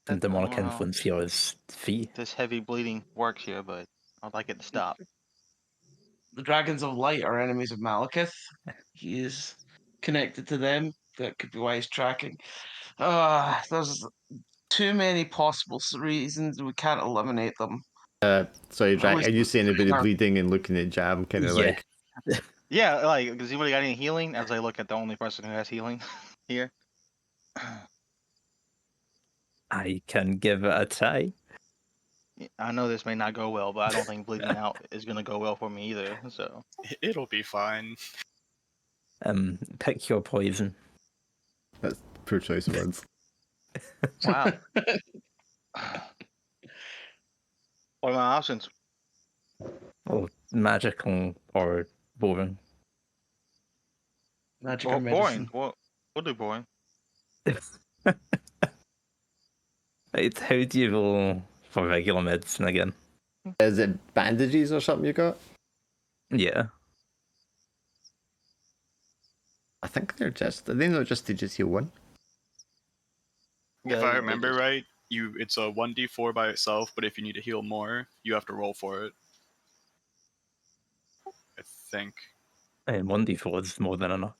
and I demonic don't know. influence here is fee. This heavy bleeding works here, but I'd like it to stop. The Dragons of Light are enemies of Malekith. He is connected to them. That could be why he's tracking. There's too many possible reasons we can't eliminate them. Sorry, Jack, least are you saying about the our- bleeding and looking at Jam kind of Yeah. like... Yeah, like, does anybody got any healing? As I look at the only person who has healing here. I can give it a try. I know this may not go well, but I don't think bleeding out is gonna go well for me either. So It'll be fine. Pick your poison. That's poor choice of words. wow. What are my options? Well, magical or boring. Magic Well, or medicine. boring. We'll do boring. Right, how do you roll for regular medicine again? Is it bandages or something you got? Yeah. I think they're not just to just heal one. Yeah, If I they remember just- right, it's a 1d4 by itself, but if you need to heal more, you have to roll for it. I think. And 1d4 is more than enough.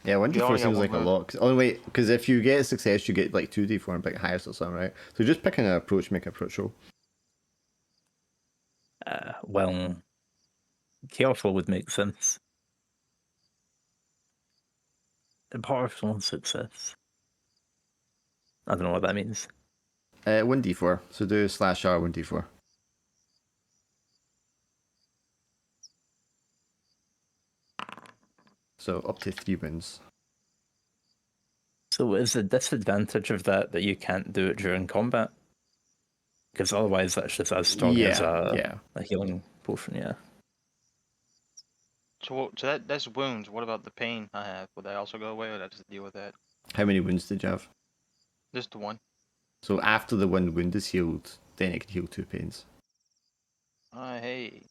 Yeah, 1d4 only got seems one like a move. lot. Wait, because if you get a success, you get like 2d4 and pick highest or something, right? So just pick an approach, make an approach roll. Well, careful would make sense. A powerful success. I don't know what that means. 1d4. So do /R 1d4. So up to 3 wounds. So is the disadvantage of that you can't do it during combat? Because otherwise that's just as strong as a healing potion, yeah. So that's wounds. What about the pain I have? Would that also go away, or did I just deal with that? How many wounds did you have? Just the one. So after the 1 wound is healed, then it can heal 2 pains. Hey,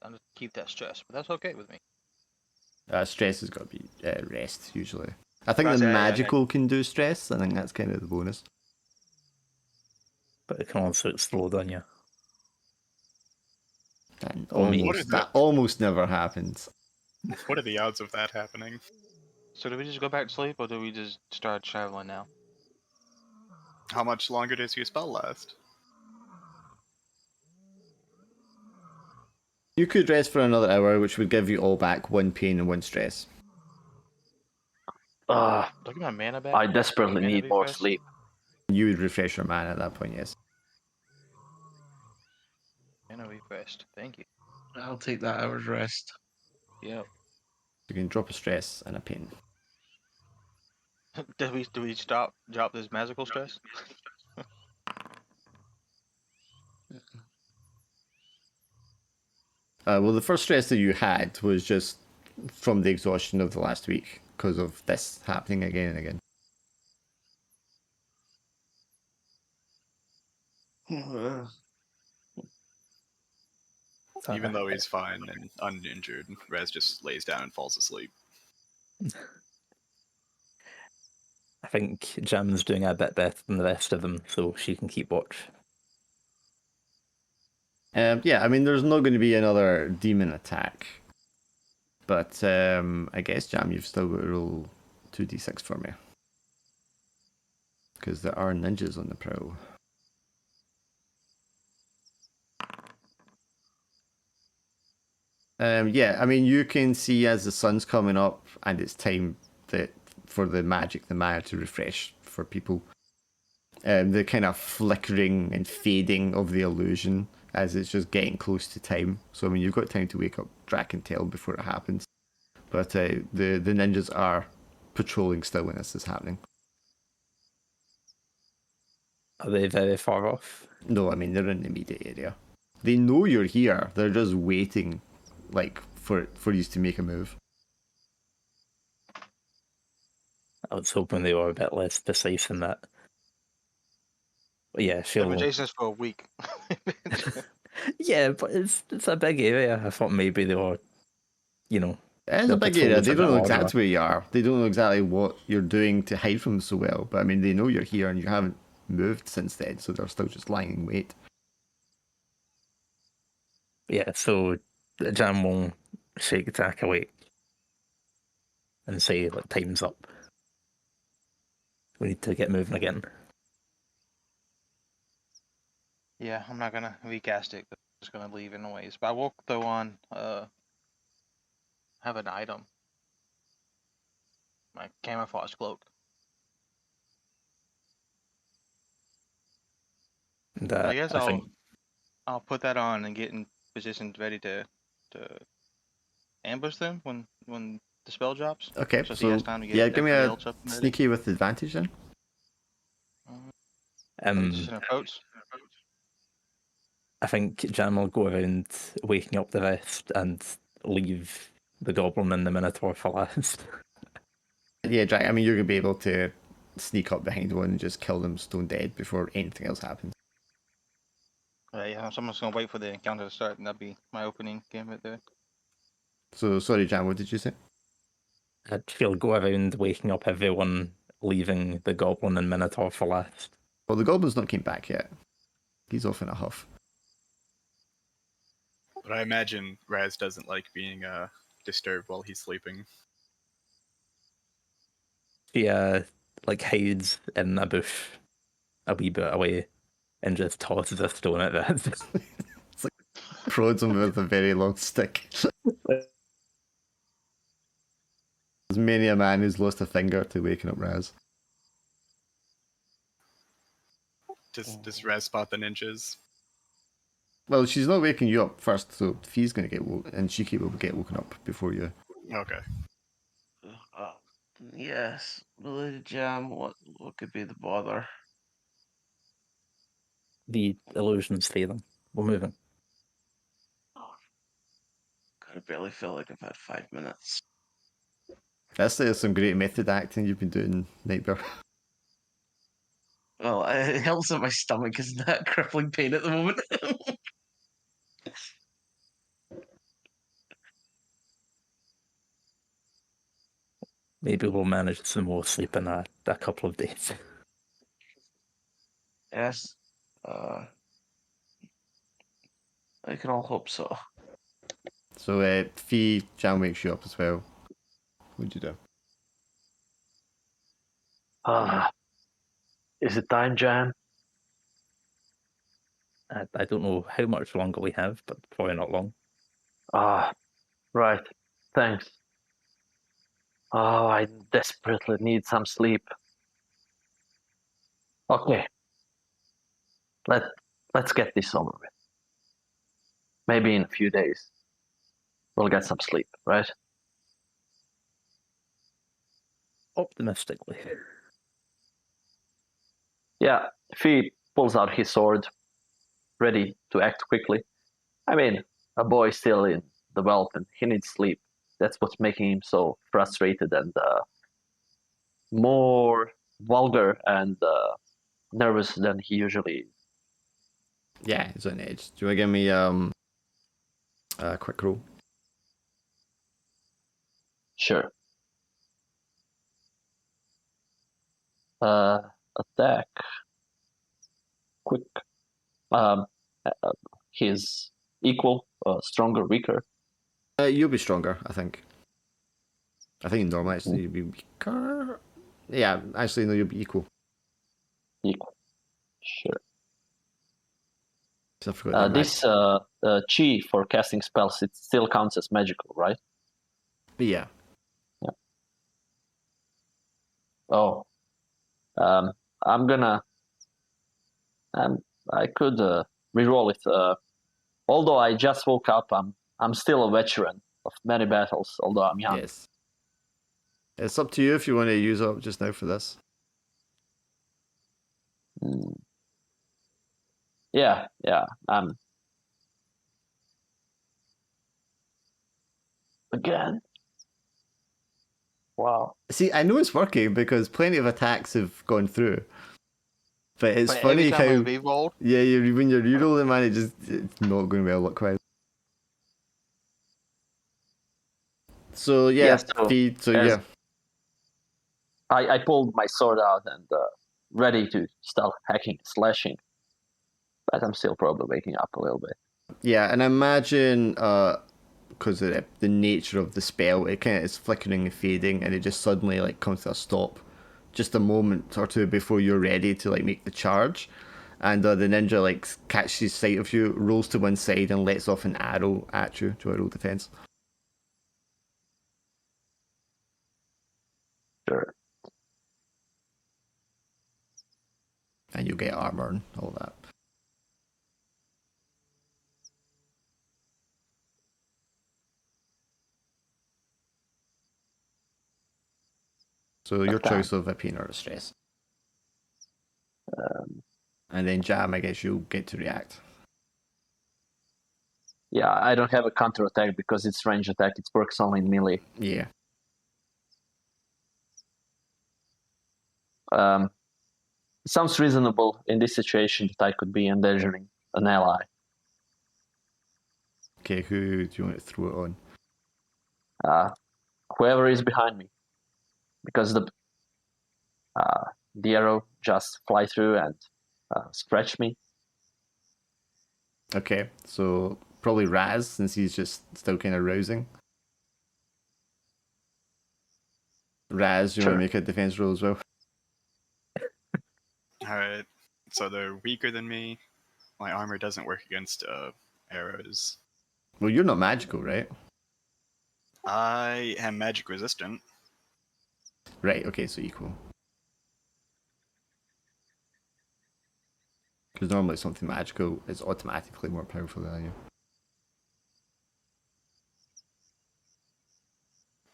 I'll just keep that stress, but that's okay with me. Stress has got to be rest, usually. I think Right, the yeah, magical can do stress. I think that's kind of the bonus. But it can also explode on you. And What is that almost never happens. What are the odds of that happening? So do we just go back to sleep, or do we just start traveling now? How much longer does your spell last? You could rest for another hour, which would give you all back 1 pain and 1 stress. Do I get my mana back? I desperately Mana need more refresh? sleep. You would refresh your mana at that point, yes. Mana refreshed. Thank you. I'll take that hour's rest. Yep. You can drop a stress and a pain. do we drop this magical stress? Well, the first stress that you had was just from the exhaustion of the last week because of this happening again and again. Even though he's fine and uninjured, Rez just lays down and falls asleep. I think Jam's doing a bit better than the rest of them, so she can keep watch. Yeah, I mean, there's not going to be another demon attack. But I guess, Jam, you've still got to roll 2d6 for me. Because there are ninjas on the prowl. Yeah, I mean, you can see as the sun's coming up and it's time for the mana to refresh for people. The kind of flickering and fading of the illusion as it's just getting close to time. So, I mean, you've got time to wake up Drac and Tail before it happens. But the ninjas are patrolling still when this is happening. Are they very far off? No, I mean, they're in the immediate area. They know you're here. They're just waiting, like, for you to make a move. I was hoping they were a bit less precise than that. But yeah, she'll... Jason's for a week. Yeah, but it's a big area. I thought maybe they were, It is a big area. They don't know exactly where you are. They don't know exactly what you're doing to hide from them so well. But I mean, they know you're here and you haven't moved since then, so they're still just lying in wait. Yeah, so Jam will shake Jack awake and say, like, time's up. We need to get moving again. Yeah, I'm not gonna recast it. I'm just gonna leave anyways. But I will throw on have an item. My camouflage cloak. And I guess I think I'll put that on and get in position ready to ambush them when the spell drops. Okay, So he so has time to get yeah, give me everybody a else up and ready. sneaky with advantage then. Just an approach. I think Jam will go around waking up the rest and leave the goblin and the minotaur for last. Yeah, Jack, I mean, you're going to be able to sneak up behind one and just kill them stone dead before anything else happens. Yeah, so I'm just gonna wait for the encounter to start, and that'll be my opening game right there. So, sorry, Jam, what did you say? She'll go around waking up everyone, leaving the goblin and minotaur for last. Well, the goblin's not came back yet. He's off in a huff. But I imagine Raz doesn't like being disturbed while he's sleeping. She like hides in a bush a wee bit away and just tosses a stone at Raz. It's like prods him with a very long stick. There's many a man who's lost a finger to waking up Raz. Does Raz spot the ninjas? Well, she's not waking you up first, so Fee's going to get woken, and Shiki will get woken up before you. Okay. Yes, Lady Jam, what could be the bother? The illusion's fading. We're moving. I barely feel like I've had 5 minutes. That's some great method acting you've been doing, Nightbear. Well, it helps that my stomach is in that crippling pain at the moment. Maybe we'll manage some more sleep in a couple of days. Yes, I can all hope so. So, Fee, Jam wakes you up as well. What'd you do? Is it time, Jan? I don't know how much longer we have, but probably not long. Right. Thanks. Oh, I desperately need some sleep. Okay. Let's get this over with. Maybe in a few days, we'll get some sleep, right? Optimistically. Yeah, Fee pulls out his sword, ready to act quickly. I mean, a boy still in development, he needs sleep. That's what's making him so frustrated and more vulgar and nervous than he usually is. Yeah, he's on edge. Do you want to give me a quick roll? Sure. Attack. Quick. He's equal, stronger, weaker. You'll be stronger, I think. I think normally actually you'll be weaker. Yeah, actually no, you'll be equal. Equal. Sure. I forgot This chi for casting spells, it still counts as magical, right? Yeah. Oh. I'm gonna. I could reroll it. Although I just woke up, I'm still a veteran of many battles. Although I'm young. Yes. It's up to you if you want to use up just now for this. Yeah. Again. Wow. See, I know it's working because plenty of attacks have gone through. But it's But funny every time how I re-rolled, yeah, when you're rerolling, man, it's not going well luck-wise. So yeah, Yeah, so Fee, so yeah. I pulled my sword out and ready to start hacking, slashing. But I'm still probably waking up a little bit. Yeah, and I imagine because of the nature of the spell, it kind of is flickering and fading, and it just suddenly like comes to a stop, just a moment or two before you're ready to like make the charge, and the ninja like catches sight of you, rolls to one side, and lets off an arrow at you to a roll defense. Sure. And you get armor and all that. So your Okay. choice of a pain or a stress. Um, And then Jam, I guess you'll get to react. yeah, I don't have a counter attack because it's range attack. It works only in melee. Yeah. It sounds reasonable in this situation that I could be endangering an ally. Okay, who do you want to throw it on? Whoever is behind me, because the arrow just fly through and scratch me. Okay, so probably Raz, since he's just still kind of rousing. Raz, you Sure. want to make a defense roll as well? Alright. So they're weaker than me. My armor doesn't work against arrows. Well, you're not magical, right? I am magic resistant. Right, okay, so equal. Because normally something magical is automatically more powerful than you.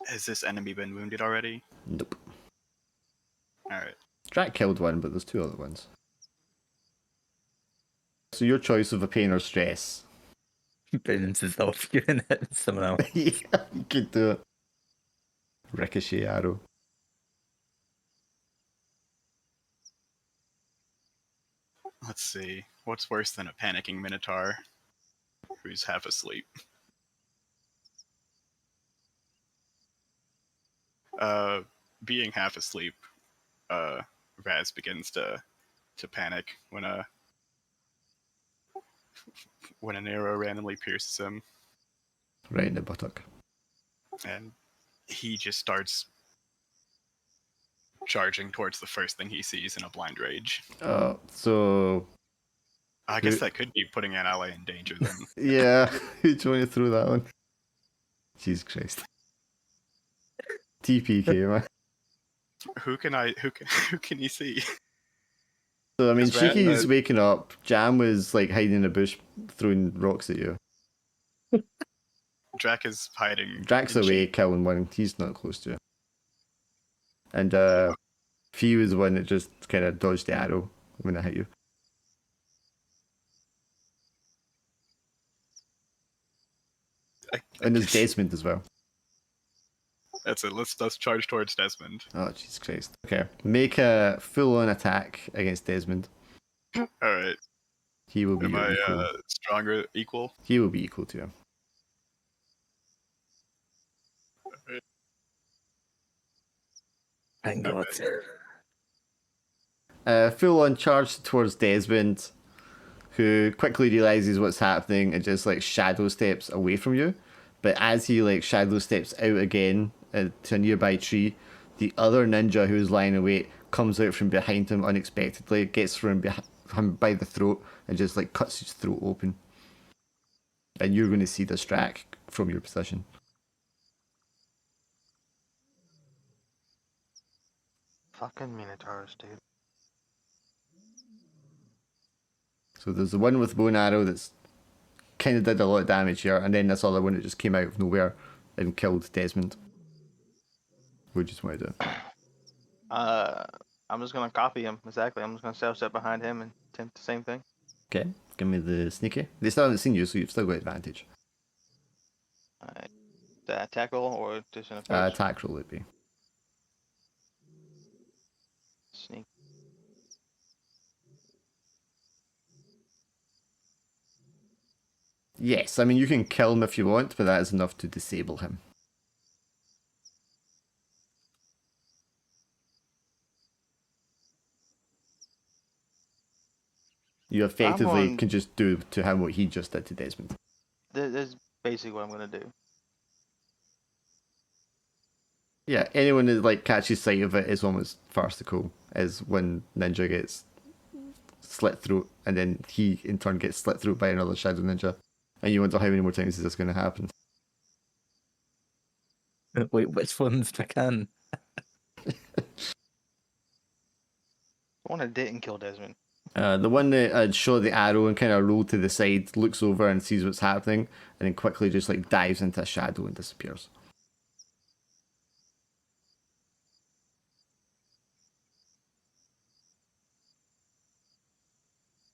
Has this enemy been wounded already? Nope. Alright. Drac killed one, but there's two other ones. So your choice of a pain or stress. Bounces off you and hits someone else. Yeah, you could do it. Ricochet arrow. Let's see. What's worse than a panicking minotaur who's half asleep? Being half asleep, Raz begins to panic when an arrow randomly pierces him, Right in the buttock. and he just starts charging towards the first thing he sees in a blind rage. So I guess that could be putting an ally in danger then. yeah, who do you want to throw that on? Jesus Christ. TPK, man. Who can he see? So I mean, Is Raz- Shiki's waking up. Jam was like hiding in a bush, throwing rocks at you. Drac is hiding. Drac's in away, shape. killing one. He's not close to you. And Fee was the one that just kind of dodged the arrow when I hit you. I And there's guess- Desmond as well. That's it. Let's charge towards Desmond. Oh, Jesus Christ. Okay. Make a full-on attack against Desmond. All right. He will be Am your I equal. stronger? Equal? He will be equal to you. Thank God. Full-on charge towards Desmond, who quickly realizes what's happening and just like shadow steps away from you. But as he like shadow steps out again to a nearby tree, the other ninja who's lying awake comes out from behind him unexpectedly, gets him by the throat, and just like cuts his throat open. And you're going to see this track from your position. Fucking minotaurs, dude. So there's the one with bow and arrow that's kind of did a lot of damage here, and then this other one that just came out of nowhere and killed Desmond. What do you just want to do? I'm just gonna copy him exactly. I'm just gonna step behind him and attempt the same thing. Okay, give me the sneaky. They still haven't seen you, so you've still got advantage. Alright. That tackle or just an approach? Attack roll would be. Sneak. Yes, I mean you can kill him if you want, but that is enough to disable him. You effectively on- can just do to him what he just did to Desmond. That's basically what I'm gonna do. Yeah, anyone that like catches sight of it is almost farcical. Is when Ninja gets slit throat, and then he in turn gets slit throat by another Shadow Ninja, and you wonder how many more times is this going to happen? Wait, which one's Jacan? The one that didn't kill Desmond. The one that shot the arrow and kind of rolled to the side, looks over and sees what's happening, and then quickly just like dives into a shadow and disappears.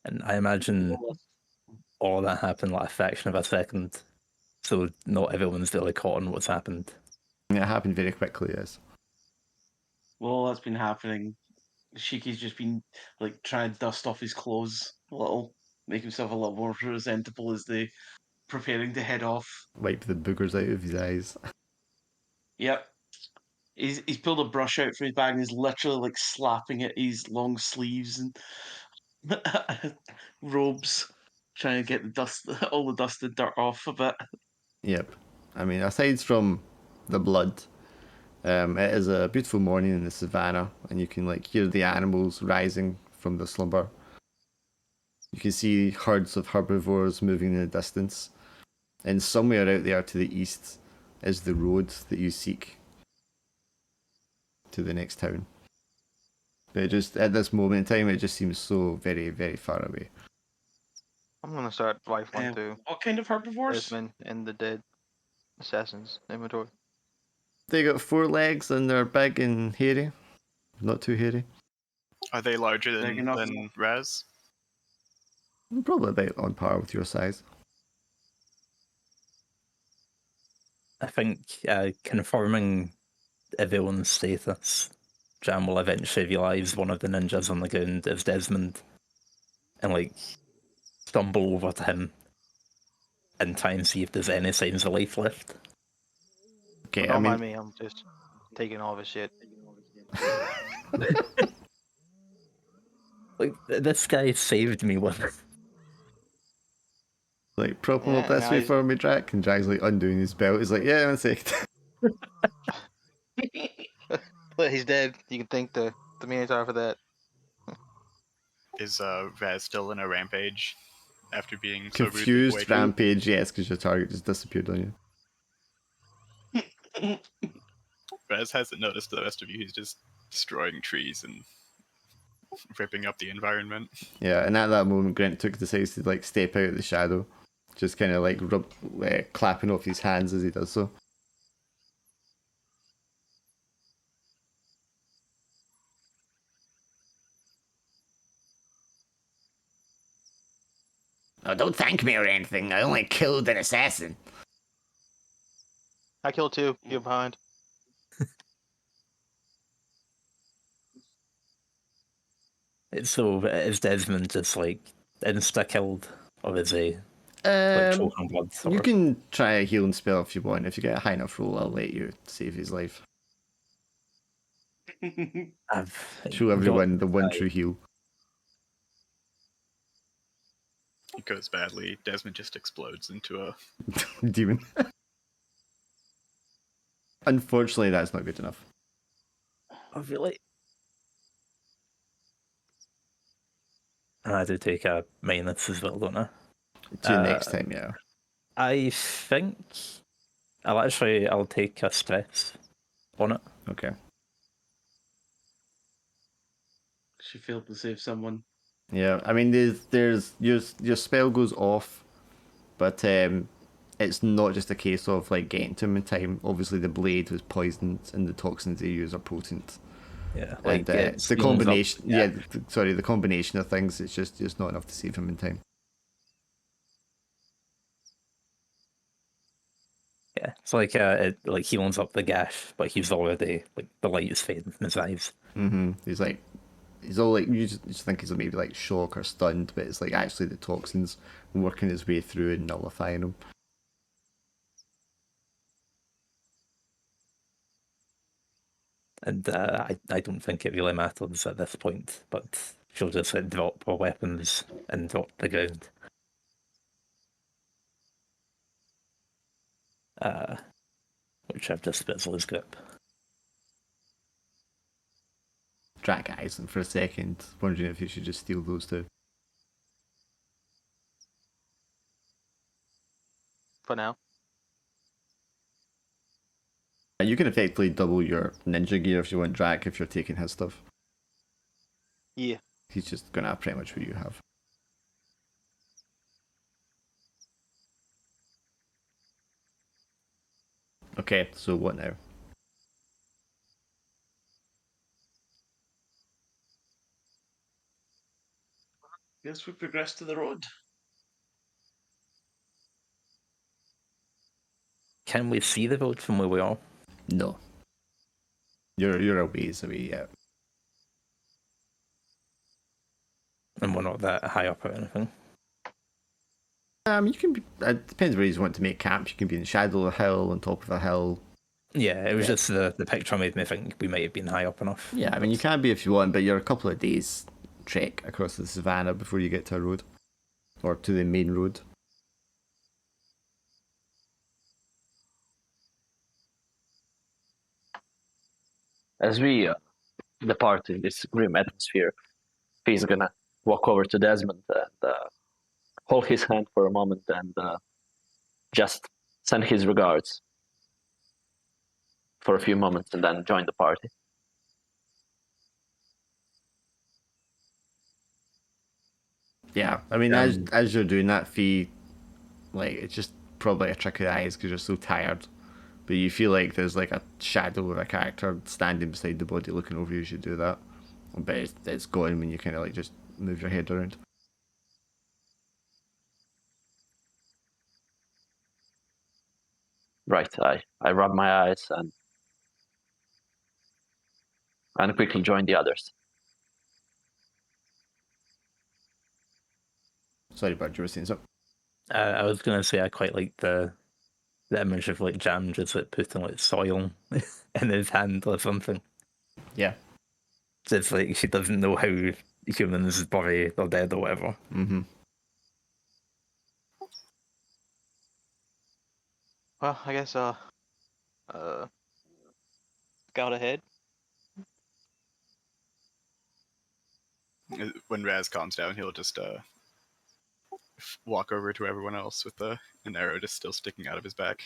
And I imagine all of that happened like a fraction of a second, so not everyone's really caught on what's happened. And it happened very quickly, yes. Well, that's been happening. Shiki's just been like trying to dust off his clothes a little, make himself a little more presentable as they preparing to head off. Wipe the boogers out of his eyes. Yep. He's pulled a brush out from his bag and he's literally like slapping at his long sleeves and robes, trying to get the dust, all the dust and dirt off a bit. Yep. I mean, aside from the blood, it is a beautiful morning in the savannah, and you can like hear the animals rising from the slumber. You can see herds of herbivores moving in the distance, and somewhere out there to the east is the road that you seek to the next town. But it just at this moment in time, it just seems so very, very far away. I'm gonna start rifling through What kind of herbivores? Desmond and the dead assassins inventory. They got 4 legs and they're big and hairy, not too hairy. Are they larger Big than, enough. than Raz? Probably about on par with your size. I think confirming everyone's status, Jam will eventually realise one of the ninjas on the ground is Desmond, and like stumble over to him and try and see if there's any signs of life left. Okay, Don't I mean, mind me. I'm just taking all of his shit. Like this guy saved me once. like prop him up Yeah, this now way he's- for me, Drac, and Drac's like undoing his belt. He's like, yeah, 1 second. But he's dead. You can thank the Minotaur for that. Is Raz still in a rampage after being so rudely Confused poisoned? rampage, yes, because your target just disappeared on you. Raz hasn't noticed the rest of you. He's just destroying trees and ripping up the environment. Yeah, and at that moment, Grant took decides to like step out of the shadow, just kind of like clapping off his hands as he does so. Oh, don't thank me or anything. I only killed an assassin. I killed 2. You're behind. So is Desmond just like insta killed, or is he like choking blood? You can try a healing spell if you want. If you get a high enough roll, I'll let you save his life. I've Show everyone the one I- true heal. It goes badly. Desmond just explodes into a... Demon. Unfortunately, that's not good enough. Oh, really? I do take a minus as well, don't I? To next time, yeah. I think I'll take a stress on it. Okay. She failed to save someone. Yeah, I mean, there's your spell goes off, but it's not just a case of like getting to him in time. Obviously, the blade was poisoned, and the toxins they use are potent. Yeah, And it the speeds combination, up. the combination of things, it's just not enough to save him in time. Yeah, it's like it like heals up the gash, but he's already like the light is fading from his eyes. He's all like you just think he's maybe like shock or stunned, but it's like actually the toxins working his way through and nullifying him. And I don't think it really matters at this point, but she'll just like drop her weapons and drop the ground. Which I've just bit lose grip. Drac eyes them for a second, wondering if you should just steal those two. For now. You can effectively double your ninja gear if you want Drac if you're taking his stuff. Yeah. He's just gonna have pretty much what you have. Okay, so what now? Guess we progress to the road. Can we see the road from where we are? No. You're a ways away yet. And we're not that high up or anything. You can be. It depends where you want to make camp. You can be in the shadow of a hill, on top of a hill. Yeah, it was just the picture made me think we might have been high up enough. Yeah, I mean you can be if you want, but you're a couple of days trek across the savannah before you get to a road, or to the main road. As we depart in this grim atmosphere, he's gonna walk over to Desmond and hold his hand for a moment and just send his regards for a few moments and then join the party. Yeah, I mean as you're doing that, Fee, like it's just probably a trick of the eyes because you're so tired. But you feel like there's like a shadow of a character standing beside the body looking over you as you do that. But it's gone when you kind of like just move your head around. Right, I rub my eyes and quickly join the others. Sorry, Bud, you were saying something. I was gonna say I quite like the image of like Jam just like putting like soil in his hand or something. Yeah. It's like she doesn't know how humans bury their dead or whatever. Mm-hmm. Well, I guess scout ahead. When Raz calms down, he'll just walk over to everyone else with an arrow just still sticking out of his back.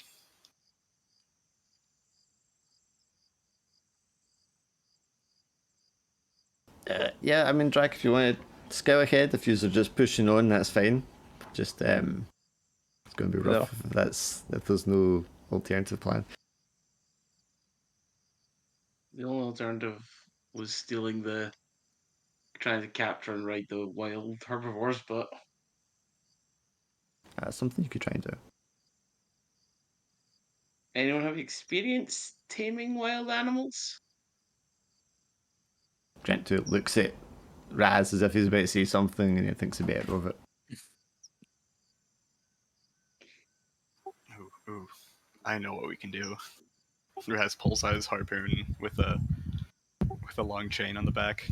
Yeah, I mean, Drac, if you want to scout ahead, if you're just pushing on, that's fine. Just it's going to be rough if there's no alternative plan. The only alternative was trying to capture and ride the wild herbivores, but That's something you could try and do. anyone have experience taming wild animals? Gentoo looks at Raz as if he's about to say something and he thinks a bit of it. Ooh, I know what we can do. Raz pulls out his harpoon with a long chain on the back.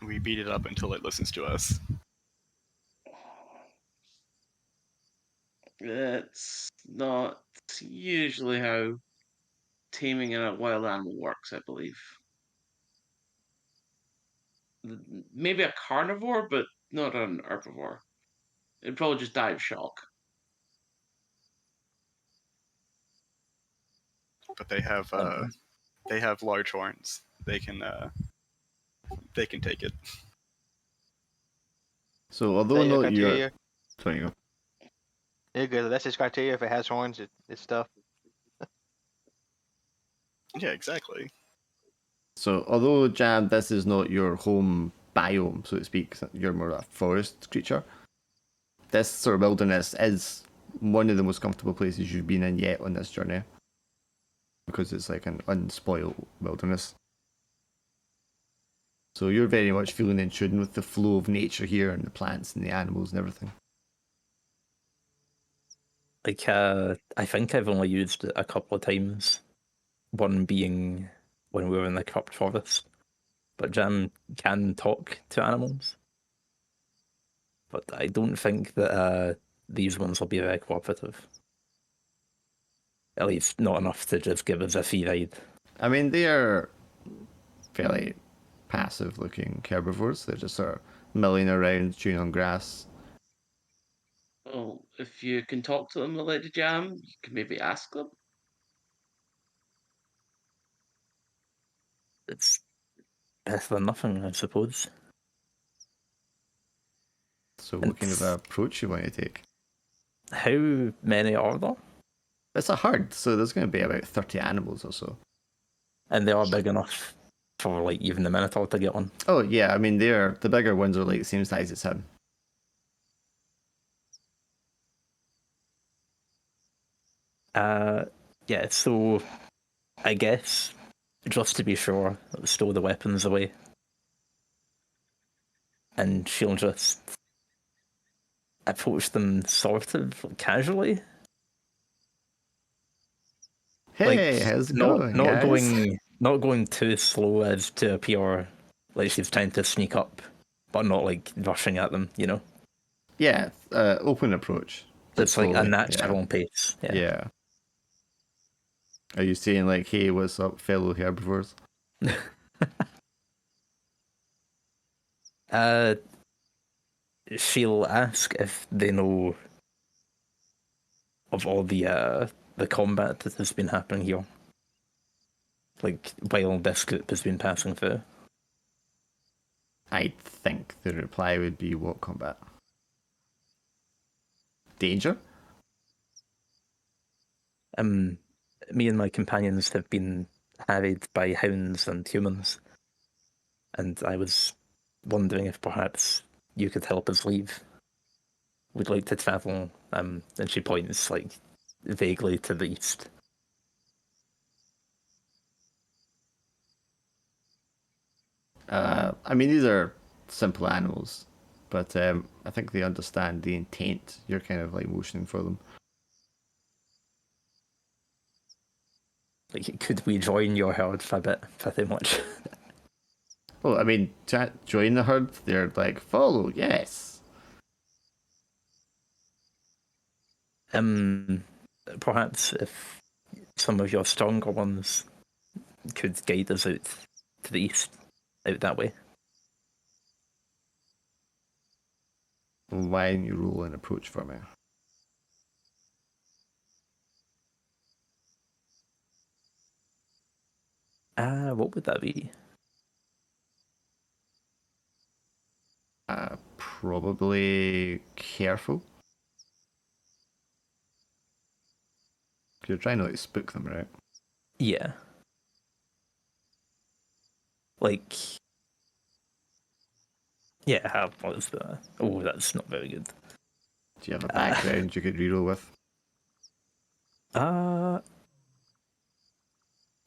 We beat it up until it listens to us. That's not usually how taming a wild animal works, I believe. Maybe a carnivore, but not an herbivore. It'd probably just die of shock. But they have large horns. They can take it. So although Is that your not your criteria? sorry, you go. Yeah, good. That's his criteria. If it has horns, it's stuff. Yeah, exactly. So although Jam, this is not your home biome, so to speak, you're more a forest creature. This sort of wilderness is one of the most comfortable places you've been in yet on this journey. Because it's like an unspoiled wilderness. So you're very much feeling in tune with the flow of nature here and the plants and the animals and everything. Like I think I've only used it a couple of times. One being when we were in the Cupped Forest. but Jam can talk to animals. But I don't think that these ones will be very cooperative. At least not enough to just give us a free ride. I mean, they are fairly passive-looking herbivores. They're just sort of milling around, chewing on grass. Well, if you can talk to them, Lady Jam, you can maybe ask them. It's better than nothing, I suppose. So what kind of approach you want to take? How many are there? It's a herd, so there's going to be about 30 animals or so. And they are big enough for like even the Minotaur to get on. Oh yeah, I mean the bigger ones are like the same size as him. Yeah, so I guess just to be sure, stow the weapons away. And she'll just approach them sort of casually. Hey, how's it going, guys? Not going too slow as to appear like she's trying to sneak up, but not like rushing at them, you know? Yeah, open approach. It's like a slowly, natural pace. Yeah. Yeah. Are you saying like, hey, what's up, fellow herbivores? She'll ask if they know of all the combat that has been happening here. Like while this group has been passing through. I think the reply would be what combat? Danger? Me and my companions have been harried by hounds and humans, and I was wondering if perhaps you could help us leave. We'd like to travel, and she points like vaguely to the east. I mean, these are simple animals, but I think they understand the intent. You're kind of like motioning for them. Like, could we join your herd for a bit, pretty much? Oh, I mean, to join the herd, they're like, follow, yes. Perhaps if some of your stronger ones could guide us out to the east, out that way. Why don't you roll an approach for me? What would that be? Probably careful. You're trying not to spook them, right? Yeah. Like, yeah, what is that? Oh, that's not very good. Do you have a background you could reroll with?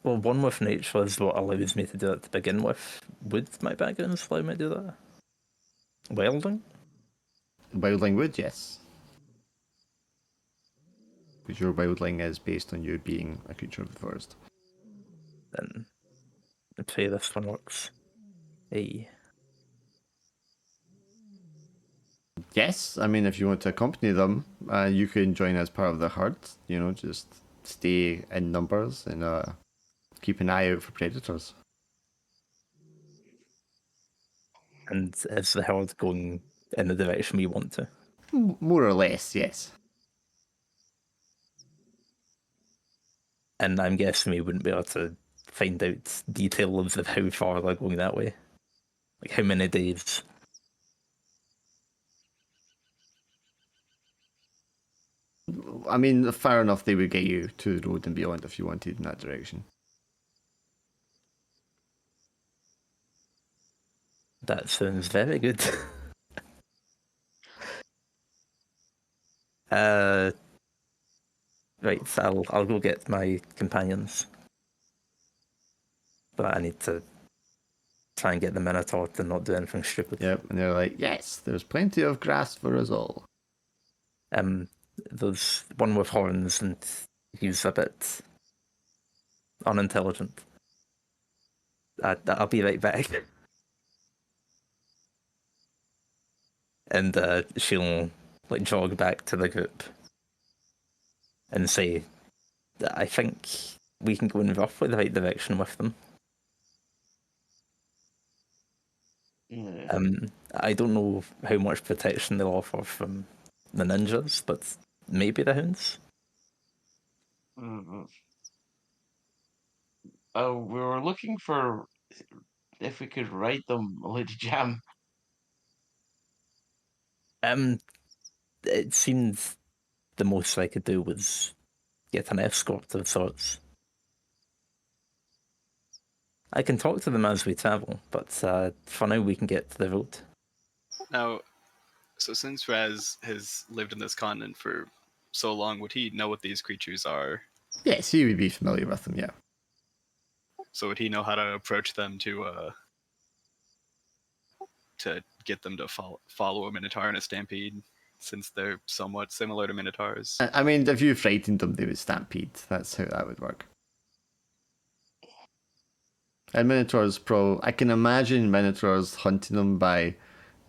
Well, one with nature is what allows me to do that to begin with. Would my background allow me to do that? Welding? Wildling would, yes. Because your wildling is based on you being a creature of the forest. Then I'd say this one works. Hey. Yes, I mean, if you want to accompany them, you can join as part of the herd. You know, just stay in numbers and keep an eye out for predators. And is the herd going in the direction we want to? More or less, yes. And I'm guessing we wouldn't be able to find out details of how far they're going that way. Like how many days. I mean, far enough they would get you to the road and beyond if you wanted in that direction. That sounds very good. Right, I'll go get my companions. But I need to try and get the Minotaur to not do anything stupid. Yep, and they're like, yes, there's plenty of grass for us all. There's one with horns and he's a bit unintelligent. I'll be right back. And she'll like jog back to the group and say, I think we can go in roughly the right direction with them. Yeah. I don't know how much protection they'll offer from the ninjas, but maybe the hounds. Mhm. We were looking for if we could write them, Lady Jam. It seemed the most I could do was get an escort of sorts. I can talk to them as we travel, but for now we can get to the road. Now, so since Raz has lived in this continent for so long, would he know what these creatures are? Yes, he would be familiar with them, yeah. So would he know how to approach them to get them to follow a minotaur in a stampede, since they're somewhat similar to minotaurs? I mean, if you frightened them, they would stampede. That's how that would work. And Minotaurs I can imagine Minotaurs hunting them by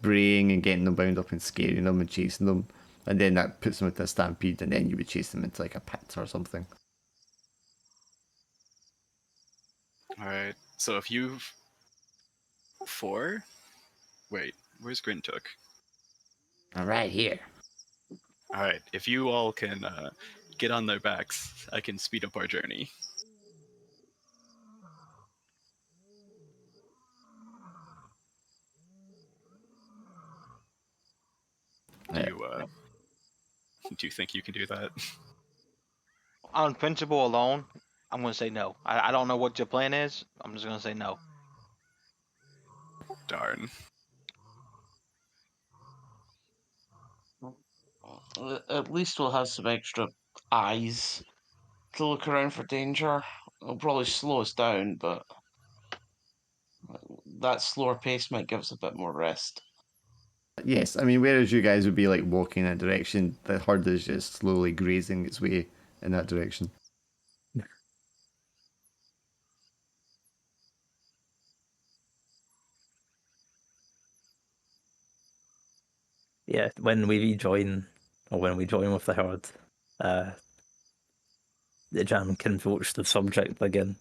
braying and getting them bound up and scaring them and chasing them. And then that puts them into a stampede, and then you would chase them into like a pit or something. Alright, so if you've... 4? Wait, where's Grintook? All right, here. Alright, if you all can get on their backs, I can speed up our journey. Do you think you can do that? On principle alone, I'm gonna say no. I don't know what your plan is. I'm just gonna say no. Darn. At least we'll have some extra eyes to look around for danger. It'll probably slow us down, but that slower pace might give us a bit more rest. Yes, I mean, whereas you guys would be like walking in that direction, the herd is just slowly grazing its way in that direction. Yeah, when we rejoin, or when we join with the herd, the Jam can broach the subject again.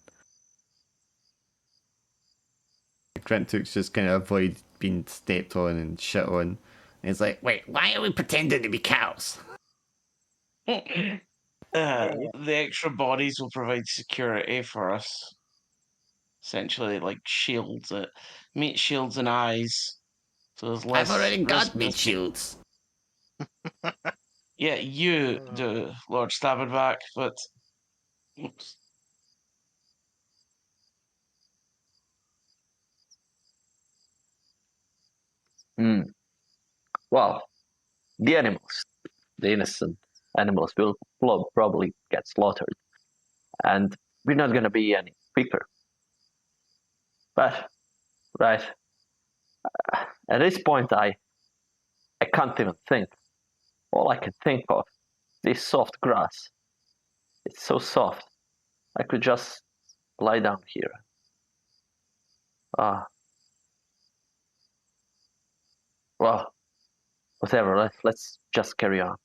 Grintook's just kind of avoid being stepped on and shit on. And it's like, wait, why are we pretending to be cows? The extra bodies will provide security for us. Essentially, like shields, meat shields and eyes. So there's less I've already risk got of meat us being- shields. Yeah, you do, Lord Stabberback, but Hmm. Well, the animals, the innocent animals, will probably get slaughtered, and we're not gonna be any quicker. But right at this point, I can't even think. All I can think of is soft grass. It's so soft. I could just lie down here. Ah, well, whatever. Let's just carry on.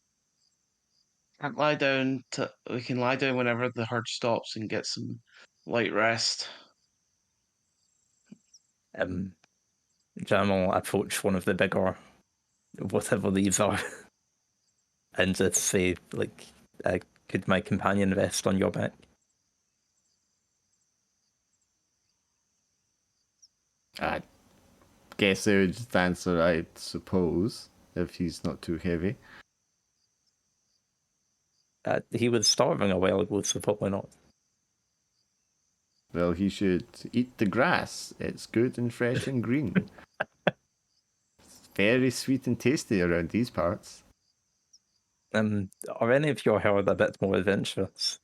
we can lie down whenever the herd stops and get some light rest. Jam will approach one of the bigger, whatever these are, and just say, like, could my companion rest on your back? I guess they would just answer, I suppose, if he's not too heavy. He was starving a while ago, so probably not. Well, he should eat the grass. It's good and fresh and green. It's very sweet and tasty around these parts. Are any of your herd a bit more adventurous?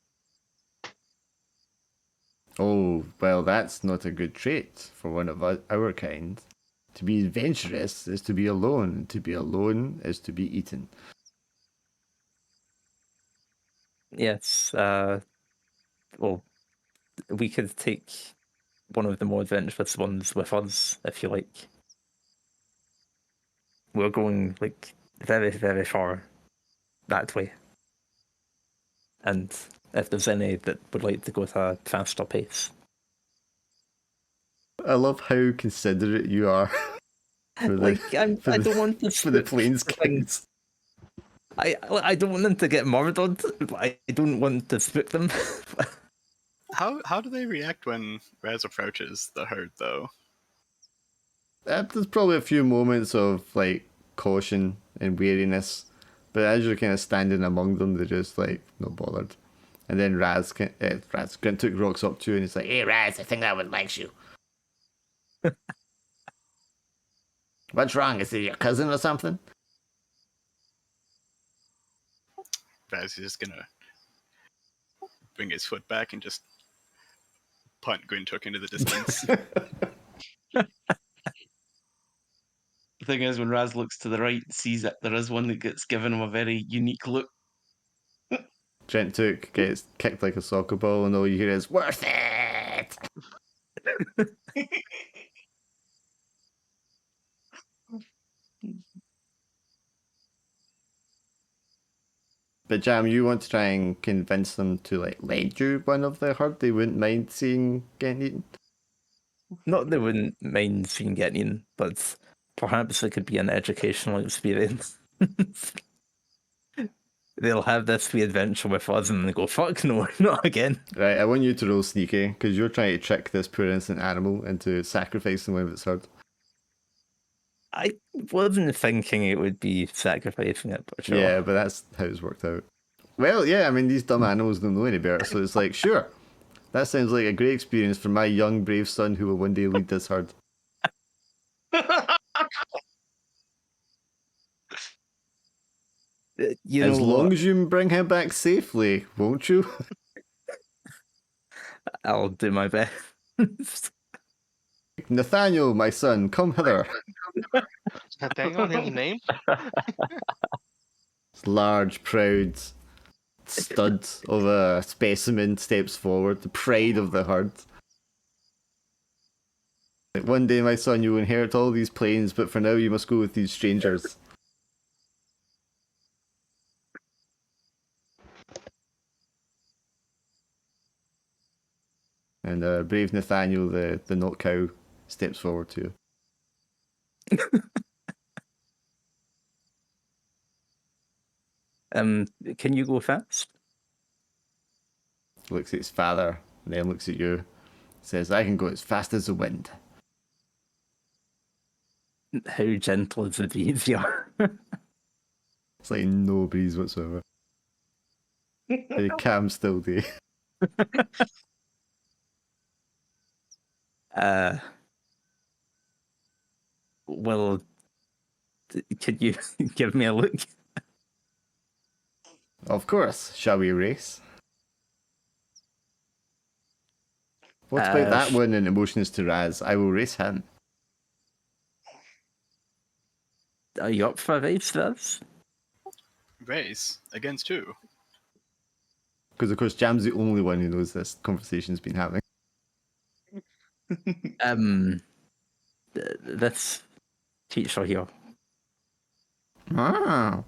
Oh, well, that's not a good trait for one of our kind. To be adventurous is to be alone, and to be alone is to be eaten. Yes, well, we could take one of the more adventurous ones with us, if you like. we're going like very, very far that way. And if there's any that would like to go at a faster pace. I love how considerate you are for the Like, I don't want to for the spook planes the thing. kids. I don't want them to get murdered, but I don't want to spook them. How do they react when Raz approaches the herd, though? There's probably a few moments of like caution and wariness, but as you're kind of standing among them, they're just like not bothered. And then Raz Grintook rocks up to you and he's like, "Hey Raz, I think that one likes you. What's wrong? Is it your cousin or something?" Raz is just gonna bring his foot back and just punt Grintook into the distance. The thing is, when Raz looks to the right and sees that there is one that gets given him a very unique look. Grintook gets kicked like a soccer ball, and all you hear is "worth it." But Jam, you want to try and convince them to like lend you one of the herd? They wouldn't mind seeing getting eaten. Not they wouldn't mind seeing getting eaten, but perhaps it could be an educational experience. They'll have this wee adventure with us and they go, fuck no, not again. Right, I want you to roll sneaky because you're trying to trick this poor innocent animal into sacrificing one of its herd. I wasn't thinking it would be sacrificing it, but sure. Yeah, but that's how it's worked out. Well, yeah, I mean, these dumb animals don't know any better, so it's like, sure, that sounds like a great experience for my young, brave son who will one day lead this herd. You As know long what? as you bring him back safely, won't you? I'll do my best. Nathaniel, my son, come hither. Nathaniel, his name? This large, proud stud of a specimen steps forward, the pride of the herd. Like, one day, my son, you will inherit all these plains, but for now you must go with these strangers. And brave Nathaniel, the not cow, steps forward to you. Can you go fast? Looks at his father, and then looks at you. Says, "I can go as fast as the wind." How gentle is the breeze you are? It's like no breeze whatsoever. Very calm, still day. Well, could you give me a look? Of course. Shall we race? What about that one in emotions to Raz? I will race him. Are you up for a race, Raz? Race? Against who? Because, of course, Jam's the only one who knows this conversation's been happening. This teacher here. Ah.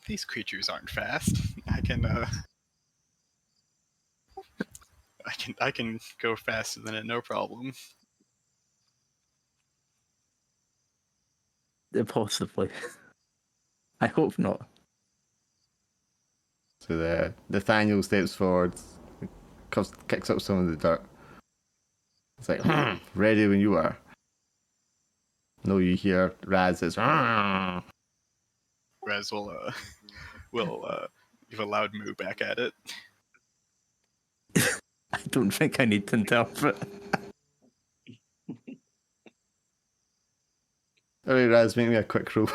These creatures aren't fast. I can go faster than it, no problem. Possibly. I hope not. So Nathaniel steps forward, kicks up some of the dirt. It's like, ready when you are. No, you hear Raz says, Raz will give a loud moo back at it. I don't think I need to interpret. Alright, Raz, make me a quick roll.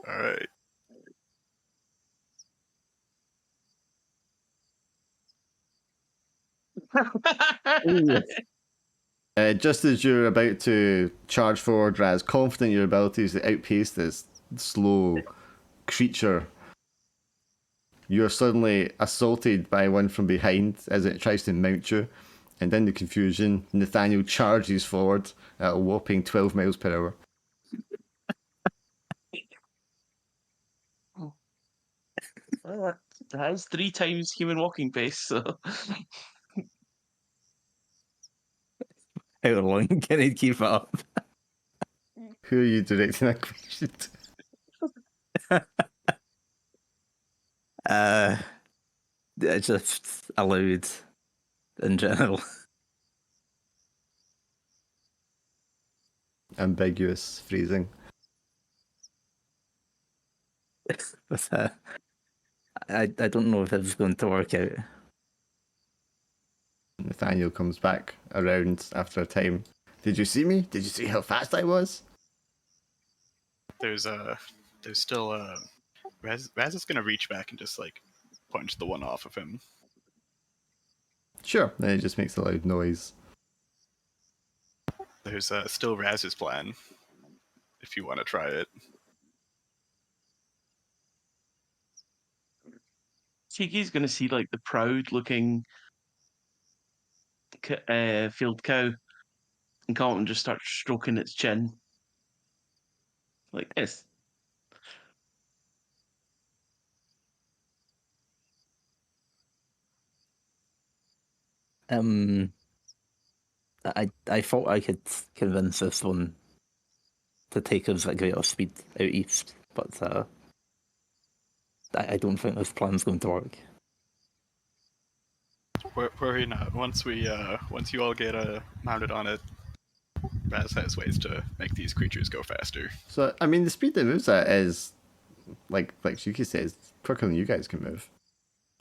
Alright. Just as you're about to charge forward, Raz, confident in your abilities to outpace this slow creature, you're suddenly assaulted by one from behind as it tries to mount you. And in the confusion, Nathaniel charges forward at a whopping 12 miles per hour. Well, that is 3 times human walking pace, so How long can he keep it up? Who are you directing that question to? Just allowed in general. Ambiguous phrasing. But I don't know if this is going to work out. Nathaniel comes back around after a time. Did you see me? Did you see how fast I was? There's still Raz is gonna reach back and just like punch the one off of him. Sure. Then it just makes a loud noise. There's still Raz's plan. If you want to try it. Tiki's gonna see like the proud-looking field cow, and Colton just starts stroking its chin like this. I thought I could convince this one to take us at greater speed out east, but I don't think this plan's going to work. Worry not. Once you all get mounted on it, Raz has ways to make these creatures go faster. So, I mean, the speed it moves at is, like Shuki says, quicker than you guys can move.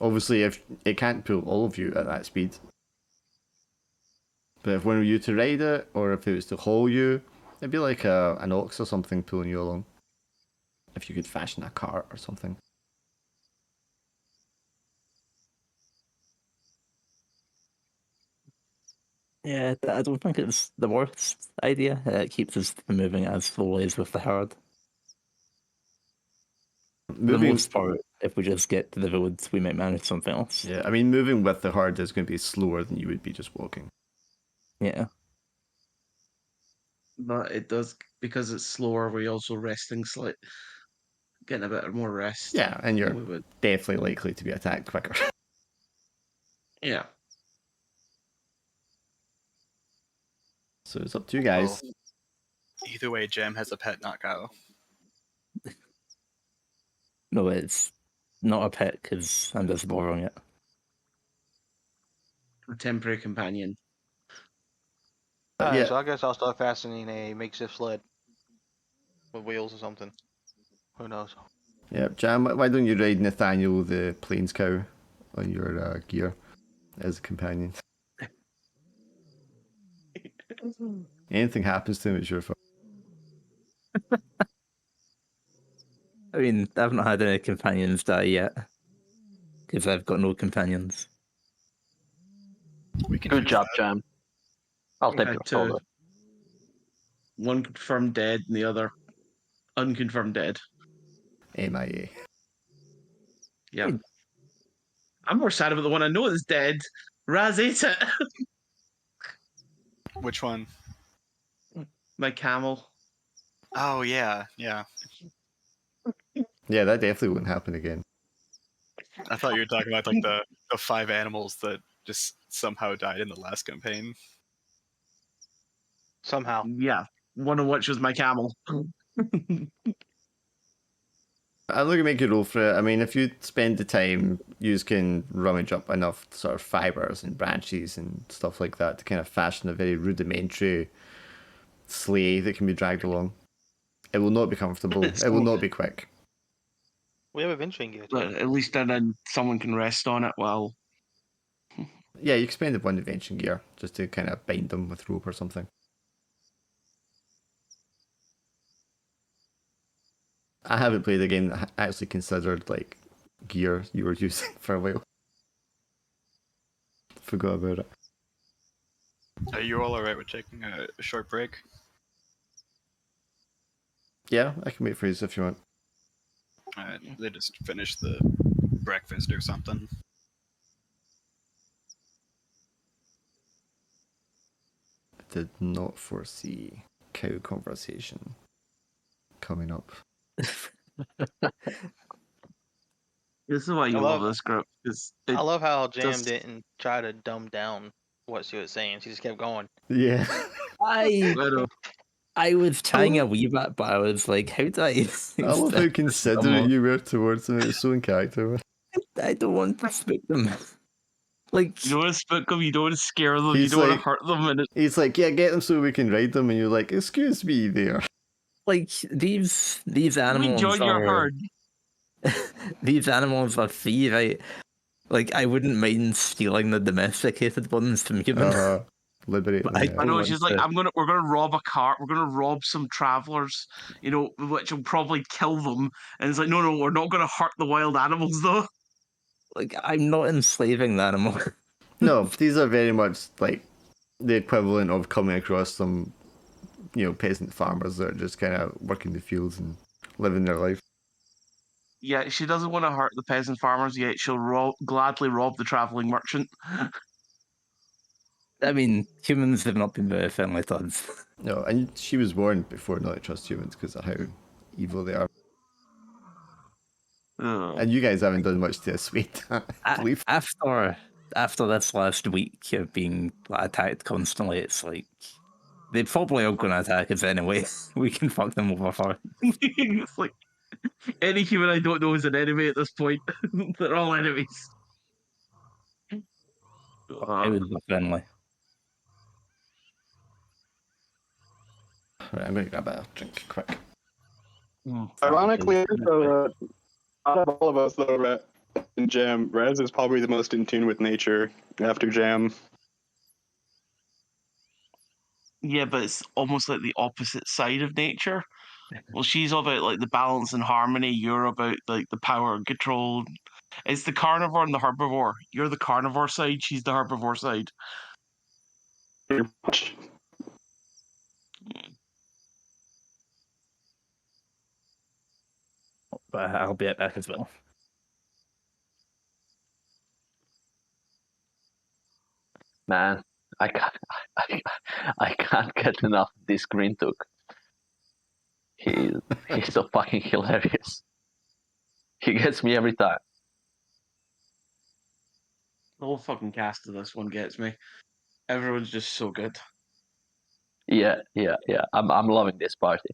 Obviously, if it can't pull all of you at that speed. But if one were you to ride it, or if it was to haul you, it'd be like an ox or something pulling you along. If you could fashion a cart or something. Yeah, I don't think it's the worst idea. It keeps us moving as slowly as with the herd. For the Moving, most part, if we just get to the roads, we might manage something else. yeah, I mean, moving with the herd is going to be slower than you would be just walking. Yeah. But it does, because it's slower, we're also resting getting a bit more rest. Yeah, and you're We would. definitely likely to be attacked quicker. Yeah. So it's up to you guys. Either way, Jem has a pet knockout. No, it's not a pet because I'm just borrowing it. A temporary companion. Alright, Yeah. so I guess I'll start fastening a makeshift sled with wheels or something. Who knows? Yeah, Jam, why don't you ride Nathaniel the plains cow on your gear as a companion? Anything happens to him, it's your fault. I mean, I've not had any companions die yet because I've got no companions. We can Good fix job, that. Jam. I'll We tap had your two. shoulder. One confirmed dead and the other unconfirmed dead. MIA. Yeah. I'm more sad about the one I know is dead. Raz ate it. Which one? My camel. Oh yeah. Yeah, that definitely wouldn't happen again. I thought you were talking about like the 5 animals that just somehow died in the last campaign. Somehow. Yeah. One of which was my camel. I'm not gonna make you roll for it. I mean, if you spend the time, you can rummage up enough sort of fibers and branches and stuff like that to kind of fashion a very rudimentary sleigh that can be dragged along. It will not be comfortable. It will not be quick. We have adventuring gear. But at least then someone can rest on it while. Yeah, you can spend the one invention gear just to kind of bind them with rope or something. I haven't played a game that actually considered like gear you were using for a while. Forgot about it. Are you all alright with taking a short break? Yeah, I can wait for you if you want. They just finished the breakfast or something. did not foresee cow conversation coming up. This is why you I love love- this group. I love how Jam just- didn't try to dumb down what she was saying. She just kept going. Yeah. I was trying a wee bit, but I was like, how do I? I love how considerate you were towards them. It was so in character. I don't want to spook them. Like, You don't want to spook them, you don't want to scare them, He's you don't want like- to hurt them, and He's like, yeah, get them so we can ride them. And you're like, excuse me there. like these we animals join your are herd. these animals are free, right? Like, I wouldn't mind stealing the domesticated ones from humans. Liberate them. I yeah. I know want she's like, to- we're gonna rob a cart, we're gonna rob some travelers, which will probably kill them. And it's like, no, we're not gonna hurt the wild animals though. Like, I'm not enslaving the animal. No, these are very much like the equivalent of coming across some, peasant farmers that are just kind of working the fields and living their life. Yeah, she doesn't want to hurt the peasant farmers, yet she'll gladly rob the traveling merchant. I mean, humans have not been very friendly to us. No, and she was warned before not to trust humans because of how evil they are. Ugh. And you guys haven't done much to assuage that belief. After this last week of being attacked constantly, it's like they're probably all going to attack us anyway. We can fuck them over for it. It's like any human I don't know is an enemy at this point. They're all enemies. It was friendly. Right, I'm going to grab a drink quick. Ironically, out of all of us, though, Raz and Jam, Raz is probably the most in tune with nature after Jam. Yeah, but it's almost like the opposite side of nature. Well, she's all about like the balance and harmony. You're about like the power and control. It's the carnivore and the herbivore. You're the carnivore side. She's the herbivore side. Pretty much. But I'll be right back as well. Man, I can't get enough of this green took. He's so fucking hilarious. He gets me every time. The whole fucking cast of this one gets me. Everyone's just so good. Yeah. I'm loving this party.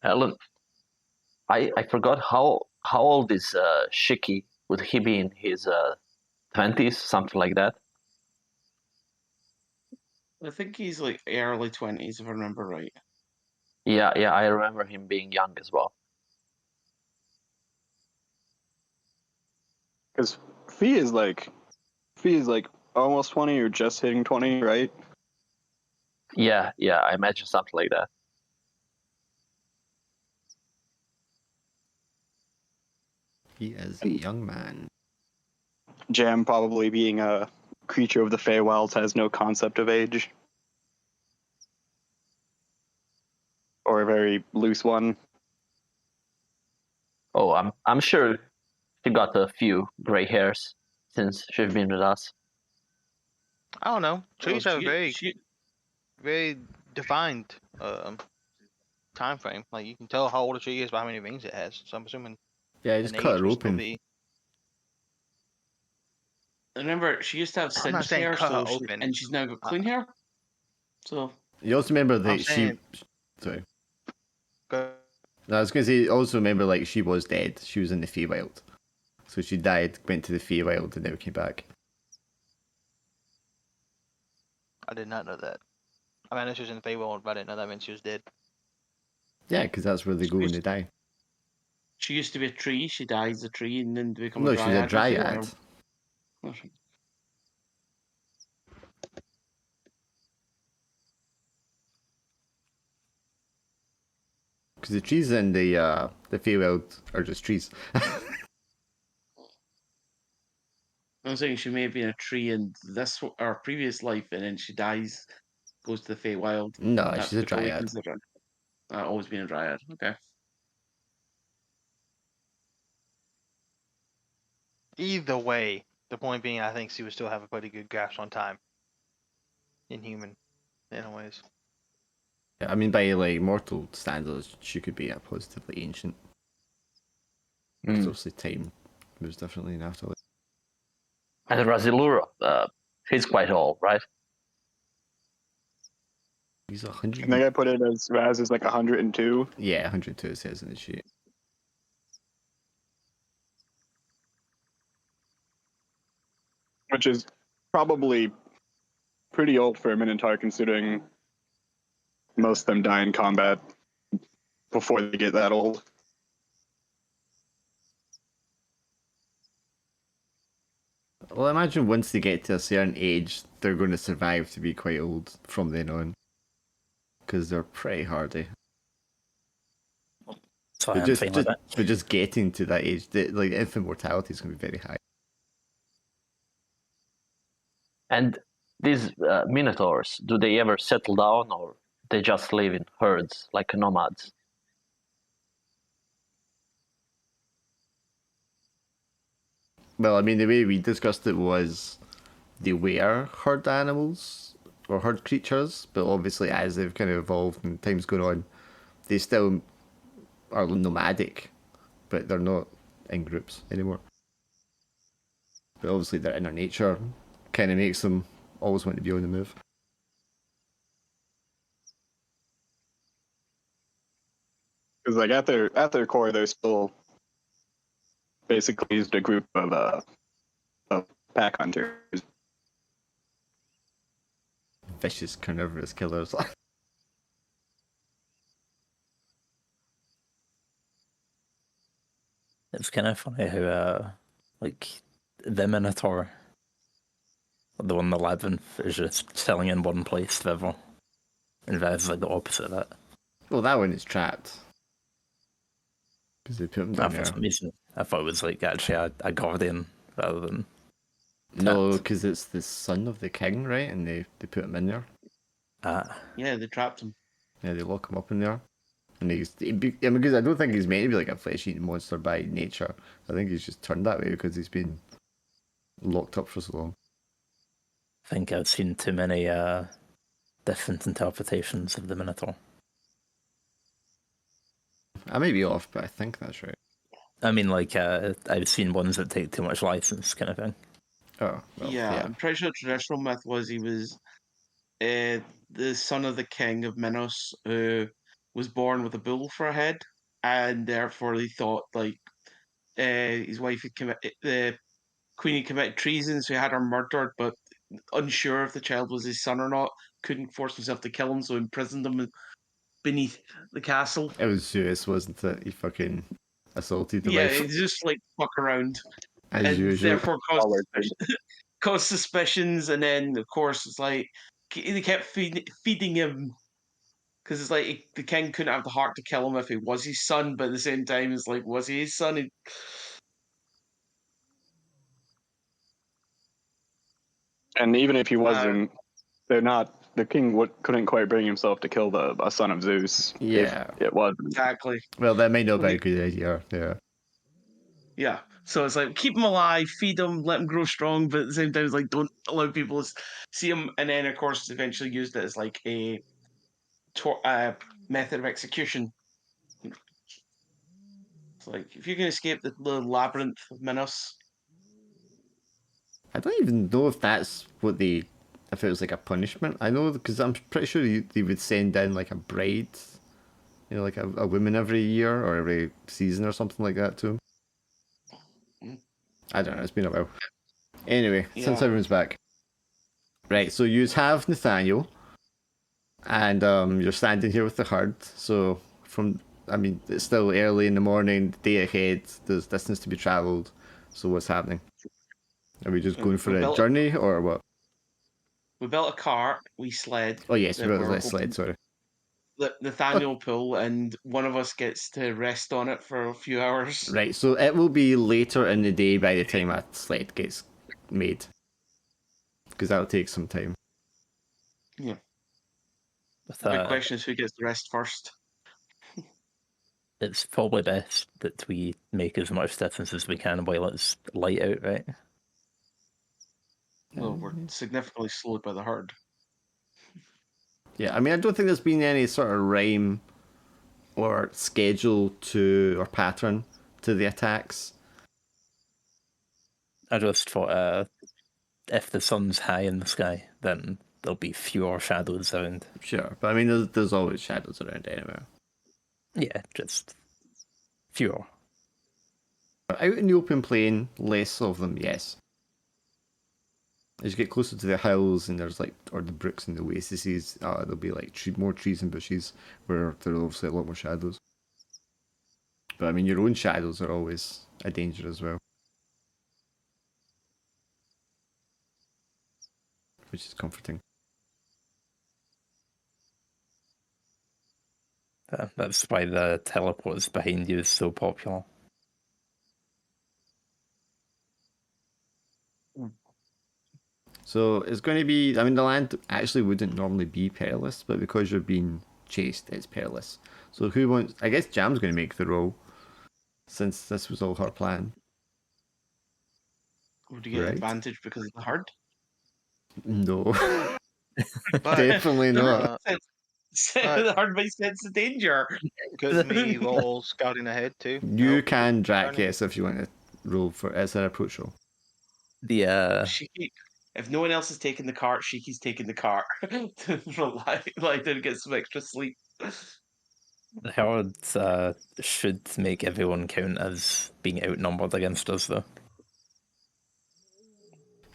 Helen, I forgot how old is Shiki? Would he be in his 20s, something like that? I think he's like early 20s, if I remember right. Yeah, I remember him being young as well. Because Fee is like almost 20 or just hitting 20, right? Yeah, I imagine something like that. He is a young man. Jam probably being a creature of the Feywilds has no concept of age. Or a very loose one. Oh, I'm sure she got a few gray hairs since she's been with us. I don't know. Trees have a very She, very defined time frame. Like you can tell how old a tree is by how many rings it has. So I'm assuming Yeah, just an cut age her would still open. be. remember, she used to have I'm not singed saying hair, cut her so open. and she's now got clean hair. So You also remember I'm that she. saying- Sorry. Go- No, I was going to say, also remember, like, she was dead. She was in the Feywild. So she died, went to the Feywild, and never came back. I did not know that. I mean, I know she was in the Feywild, but I didn't know that meant she was dead. Yeah, because that's where they go when they die. she used to be a tree. She dies a tree and then become No, a she's dryad. a dryad. Because the trees in the Feywild are just trees. I'm saying she may have been a tree in this or previous life, and then she dies, goes to the Feywild. No, That she's a dryad. awakens the dryad. Always been a dryad. Okay. Either way, The point being, I think she would still have a pretty good grasp on time. In human, anyways. I mean, by like mortal standards, she could be a positively ancient. But Mm. obviously, time moves differently in afterlife. And Razilur, he's quite old, right? He's I 100. think I put it as Raz is like 102. Yeah, 102 it says in the sheet. Which is probably pretty old for a Minotaur, considering most of them die in combat before they get that old. Well, I imagine once they get to a certain age, they're going to survive to be quite old from then on. Because they're pretty hardy. So But I'm fine with it. but just getting to that age, like infant mortality is going to be very high. And these minotaurs, do they ever settle down, or they just live in herds like nomads? Well, I mean, the way we discussed it was they were herd animals or herd creatures, but obviously as they've kind of evolved and time's gone on, they still are nomadic, but they're not in groups anymore. But obviously their inner nature kind of makes them always want to be on the move. Because like at their core, they're still basically just a group of pack hunters. Vicious, carnivorous killers. It's kind of funny how, like, the Minotaur, the one in the labyrinth, is just chilling in one place forever. And Vez like the opposite of that. Well, that one is trapped. Because they put him down For there. some reason, I thought it was like actually a guardian rather than. No, trapped. because it's the son of the king, right? And they put him in there. Yeah, they trapped him. Yeah, they lock him up in there. And I mean, because I don't think he's meant to be like a flesh-eating monster by nature. I think he's just turned that way because he's been locked up for so long. I think I've seen too many different interpretations of the Minotaur. I may be off, but I think that's right. I mean, like, I've seen ones that take too much license, kind of thing. Oh, well, Yeah, I'm pretty sure the traditional myth was he was the son of the king of Minos, who was born with a bull for a head, and therefore they thought like his wife had committed the queen had committed treason, so he had her murdered, but unsure if the child was his son or not, couldn't force himself to kill him, so imprisoned him beneath the castle. It was Zeus, wasn't it? He fucking assaulted the Yeah, wife. it's just like fuck around, As and usual. therefore caused suspicions, and then of course it's like they kept feeding him because it's like the king couldn't have the heart to kill him if he was his son, but at the same time it's like, was he his son? And even if he wasn't, they're not. The king couldn't quite bring himself to kill a son of Zeus. Yeah. If it wasn't. Exactly. Well, that may not be a good idea. Yeah. Yeah. So it's like keep him alive, feed him, let him grow strong, but at the same time it's like don't allow people to see him. And then of course it's eventually used it as like a method of execution. It's like if you can escape the labyrinth of Minos. I don't even know if that's what if it was like a punishment. I know because I'm pretty sure they would send in like a bride, like a woman every year or every season or something like that to him. Mm. I don't know. It's been a while. Anyway, since Yeah. everyone's back, right? So you have Nathaniel, and you're standing here with the herd. So it's still early in the morning, the day ahead. There's distance to be travelled. So what's happening? Are we just going for a journey or what? We built a cart, we sled. Oh yes, we that built we're a sled. Sorry. Nathaniel pull, and one of us gets to rest on it for a few hours. Right, so it will be later in the day by the time a sled gets made. Because that'll take some time. Yeah. With, The big question is who gets the rest first. it's probably best that we make as much distance as we can while it's light out, right? we're significantly slowed by the herd. Yeah, I mean, I don't think there's been any sort of rhyme or schedule or pattern to the attacks. I just thought if the sun's high in the sky, then there'll be fewer shadows around. Sure, but I mean, there's always shadows around anywhere. Yeah, just fewer. Out in the open plain, less of them, yes. As you get closer to the hills and or the brooks and the oases, there'll be like more trees and bushes where there are obviously a lot more shadows. But I mean, your own shadows are always a danger as well, which is comforting. That's why the teleports behind you is so popular. So it's going to be, I mean, the land actually wouldn't normally be perilous, but because you're being chased, it's perilous. So who wants, I guess Jam's going to make the roll, since this was all her plan. Would you get Right. advantage because of the herd? No, But definitely not. The herd might sense the danger. could me roll scouting ahead too? to You help can, Drac, journey? yes, if you want to roll for, it's an approach roll. The Shiki, if no one else is taking the cart, Shiki's taking the cart. Lie down and get some extra sleep. the herds should make everyone count as being outnumbered against us, though.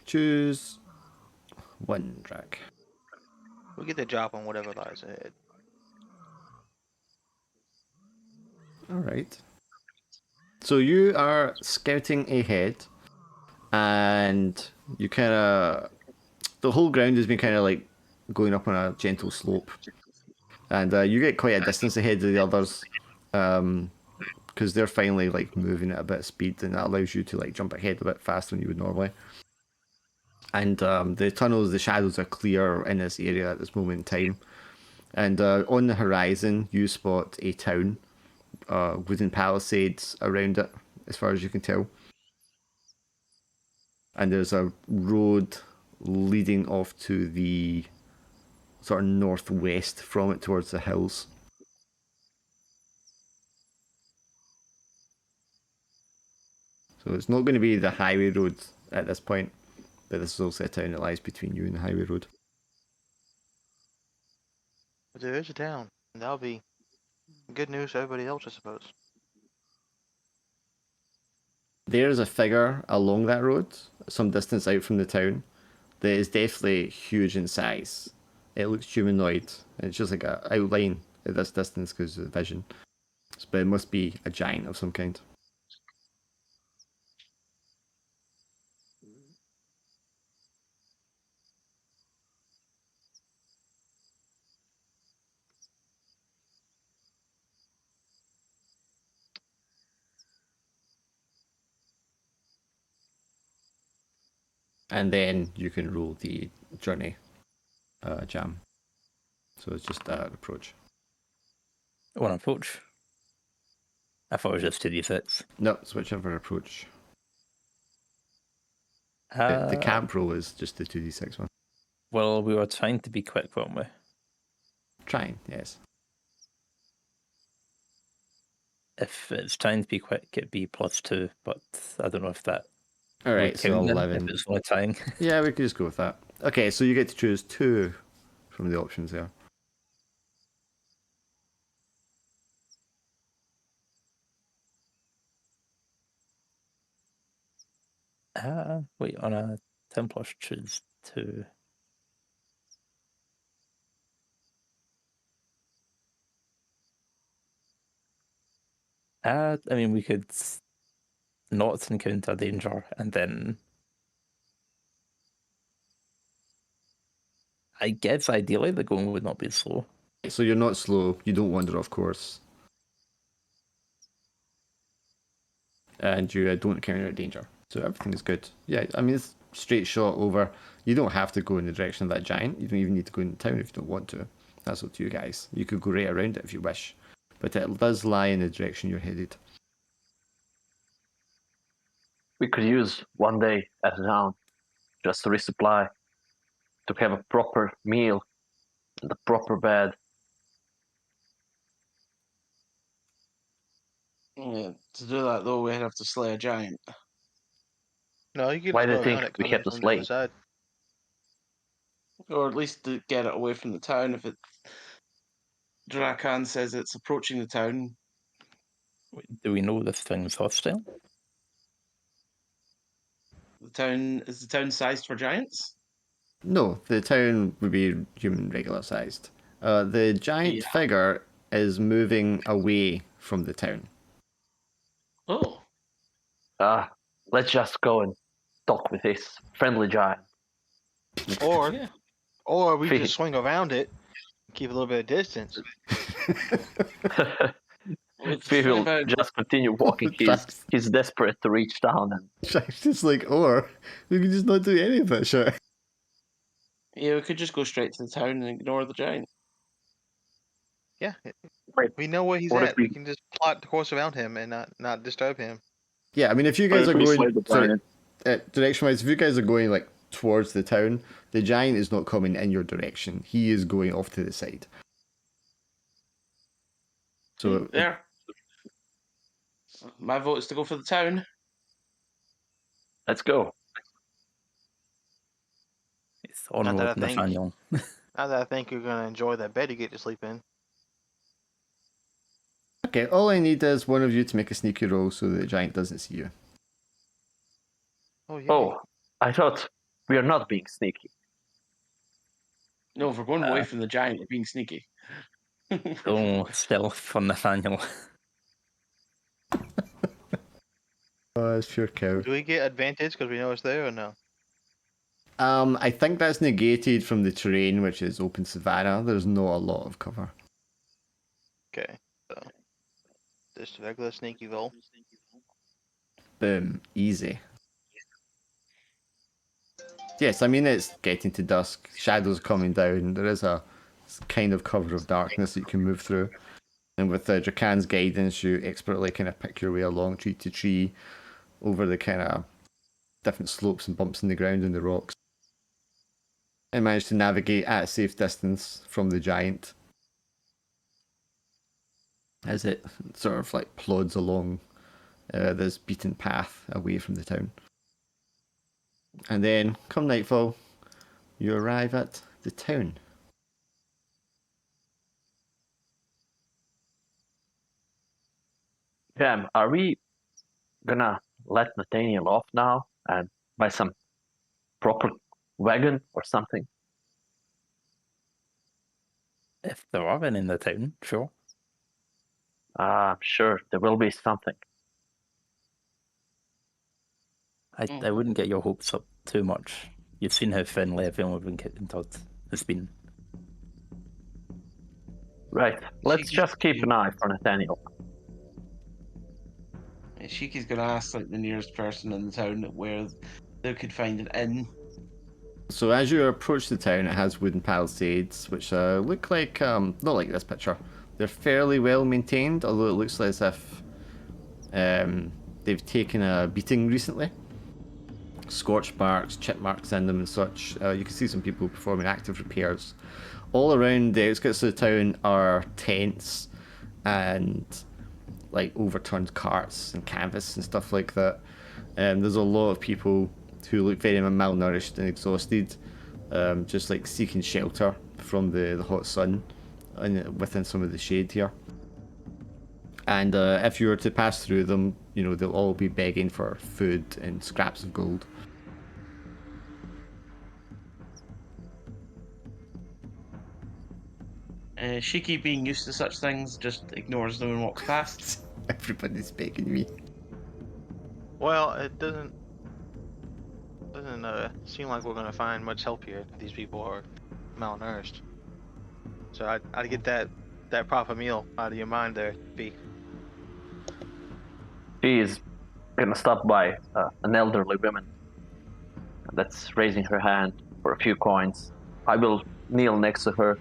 Choose one, Drac. We'll get the job on whatever lies ahead. Alright. So you are scouting ahead, and you kind of, the whole ground has been kind of like going up on a gentle slope, and you get quite a distance ahead of the others, because they're finally like moving at a bit of speed, and that allows you to like jump ahead a bit faster than you would normally. And the tunnels, the shadows are clear in this area at this moment in time, and on the horizon you spot a town, wooden palisades around it, as far as you can tell. And there's a road leading off to the sort of northwest from it towards the hills. So it's not going to be the highway road at this point, but this is also a town that lies between you and the highway road. But there is a town, and that'll be good news for everybody else, I suppose. There's a figure along that road, some distance out from the town, that is definitely huge in size. It looks humanoid, and it's just like an outline at this distance because of the vision. But it must be a giant of some kind. And then you can roll the journey jam. So it's just that approach. One approach. I thought it was just 2d6. No, it's whichever approach. The camp roll is just the 2d6 one. Well, we were trying to be quick, weren't we? Trying, yes. If it's trying to be quick, it'd be +2, but I don't know if that Alright, would so count then, 11. if it's only trying. Yeah, we could just go with that. Okay, so you get to choose 2 from the options there. Wait, on a 10 plus choose 2. I mean, we could not encounter danger, and then I guess ideally the going would not be slow. So you're not slow, you don't wander off course. And you don't encounter danger. So everything is good. Yeah, I mean, it's straight shot over. You don't have to go in the direction of that giant. You don't even need to go in the town if you don't want to. That's up to you guys. You could go right around it if you wish. But it does lie in the direction you're headed. We could use one day at a town. just to resupply, to have a proper meal, and a proper bed. Yeah, to do that though, we'd have to slay a giant. No, you can Why just do go you think around it we coming have to from the other slay? side. Or at least to get it away from the town. If it Drakan says it's approaching the town, Do we know this thing's hostile? the town sized for giants? No, the town would be human regular sized. The giant Yeah. figure is moving away from the town. Oh. Let's just go and talk with this friendly giant. Or Yeah. or we Feed. just swing around it, keep a little bit of distance. It's We will about just continue walking. Thanks. He's desperate to reach down and Giant's just like, or we can just not do any of that shit. yeah, we could just go straight to the town and ignore the giant. Yeah, Wait, we know where he's what if at. We we- can just plot the course around him and not disturb him. Yeah, I mean, if you What guys if are we slay going the giant? direction wise, if you guys are going like towards the town, the giant is not coming in your direction. He is going off to the side. So There. My vote is to go for the town. let's go. It's Not that I onward, think. Nathaniel. Now that I think you're gonna enjoy that bed you get to sleep in. okay, all I need is one of you to make a sneaky roll so the giant doesn't see you. Oh yeah. Oh, I thought we are not being sneaky. No, if we're going away from the giant, we're being sneaky. Oh, stealth for Nathaniel. Oh, it's pure cow. Do we get advantage because we know it's there or no? I think that's negated from the terrain, which is open savanna. There's not a lot of cover. Okay, so just a regular sneaky roll. Boom, easy. Yes, I mean it's getting to dusk. Shadows coming down. There is a kind of cover of darkness that you can move through. And with Drakan's guidance, you expertly kind of pick your way along tree to tree, over the kind of different slopes and bumps in the ground and the rocks. And manage to navigate at a safe distance from the giant as it sort of like plods along this beaten path away from the town. And then, come nightfall, you arrive at the town. Jam, are we gonna let Nathaniel off now and buy some proper wagon or something? If there are any in the town, sure. I'm sure there will be something. I wouldn't get your hopes up too much. You've seen how friendly everyone we've been getting told has been. Right, let's just keep an eye for Nathaniel. Shiki's gonna ask like the nearest person in the town where they could find an inn. So as you approach the town, it has wooden palisades, which look like, not like this picture. They're fairly well maintained, although it looks as if they've taken a beating recently. Scorch marks, chip marks in them and such. You can see some people performing active repairs. All around the outskirts of the town are tents and like overturned carts and canvas and stuff like that. There's a lot of people who look very malnourished and exhausted, just like seeking shelter from the hot sun and within some of the shade here. And if you were to pass through them, you know, they'll all be begging for food and scraps of gold. Shiki, being used to such things, just ignores them and walks past. Everybody's begging me. Well, it doesn't seem like we're gonna find much help here if these people are malnourished. So I'd get that proper meal out of your mind there, B. She is gonna stop by an elderly woman that's raising her hand for a few coins. I will kneel next to her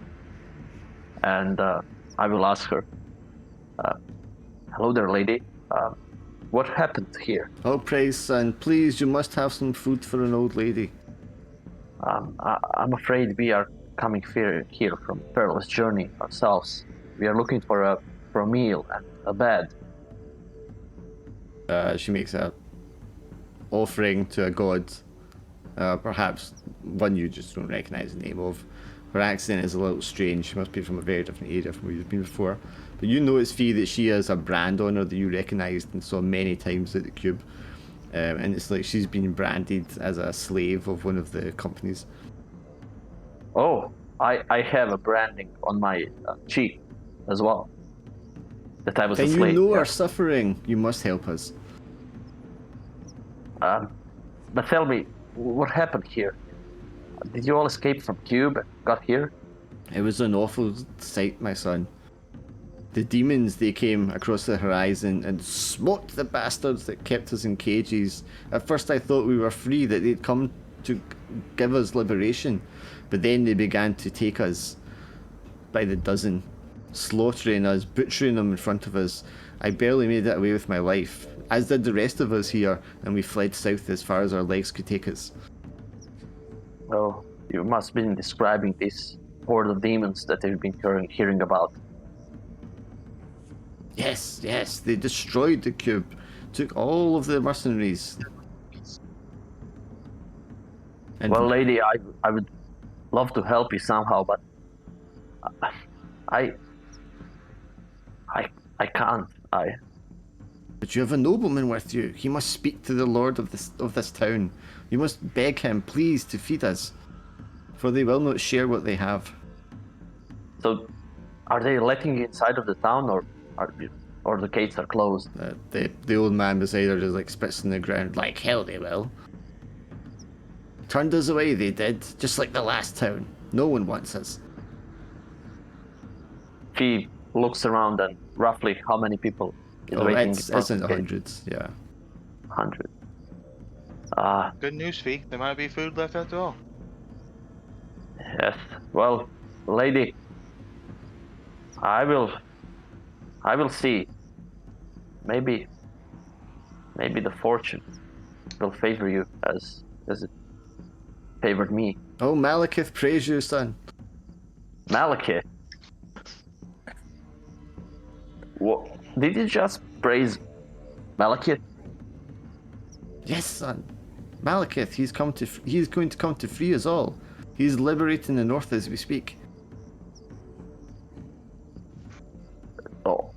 and I will ask her, hello there, lady. What happened here? Oh, praise, son, please, you must have some food for an old lady. I'm afraid we are coming here from a perilous journey ourselves. We are looking for a meal and a bed. She makes a offering to a god, perhaps one you just don't recognize the name of. Her accent is a little strange. She must be from a very different area from where you've been before. But you notice, Fee, that she has a brand on her that you recognised and saw many times at the Cube. And it's like she's been branded as a slave of one of the companies. Oh, I have a branding on my cheek as well. That I was a Then you slave. know yeah. our suffering. You must help us. But tell me, what happened here? Did you all escape from Cube and got here? It was an awful sight, my son. The demons, they came across the horizon and smote the bastards that kept us in cages. At first I thought we were free, that they'd come to give us liberation. But then they began to take us by the dozen, slaughtering us, butchering them in front of us. I barely made it away with my life, as did the rest of us here, and we fled south as far as our legs could take us. Oh, you must have been describing this horde of demons that you've been hearing about. Yes, they destroyed the Cube, took all of the mercenaries. And Well, lady, I would love to help you somehow, but I can't. But you have a nobleman with you. He must speak to the lord of this town. You must beg him, please, to feed us, for they will not share what they have. So, are they letting you inside of the town, or the gates are closed? The old man beside her just like spits in the ground, like hell they will. Turned us away, they did, just like the last town. No one wants us. She looks around, and roughly how many people is waiting? It's in the hundreds, yeah. 100. Good news, Fee. There might be food left after all. Yes. Well, lady, I will see. Maybe the fortune will favor you as it favored me. Oh, Malekith praise you, son. Malekith. What? Did you just praise Malekith? Yes, son. Malekith, he's going to come to free us all. He's liberating the north as we speak. Oh.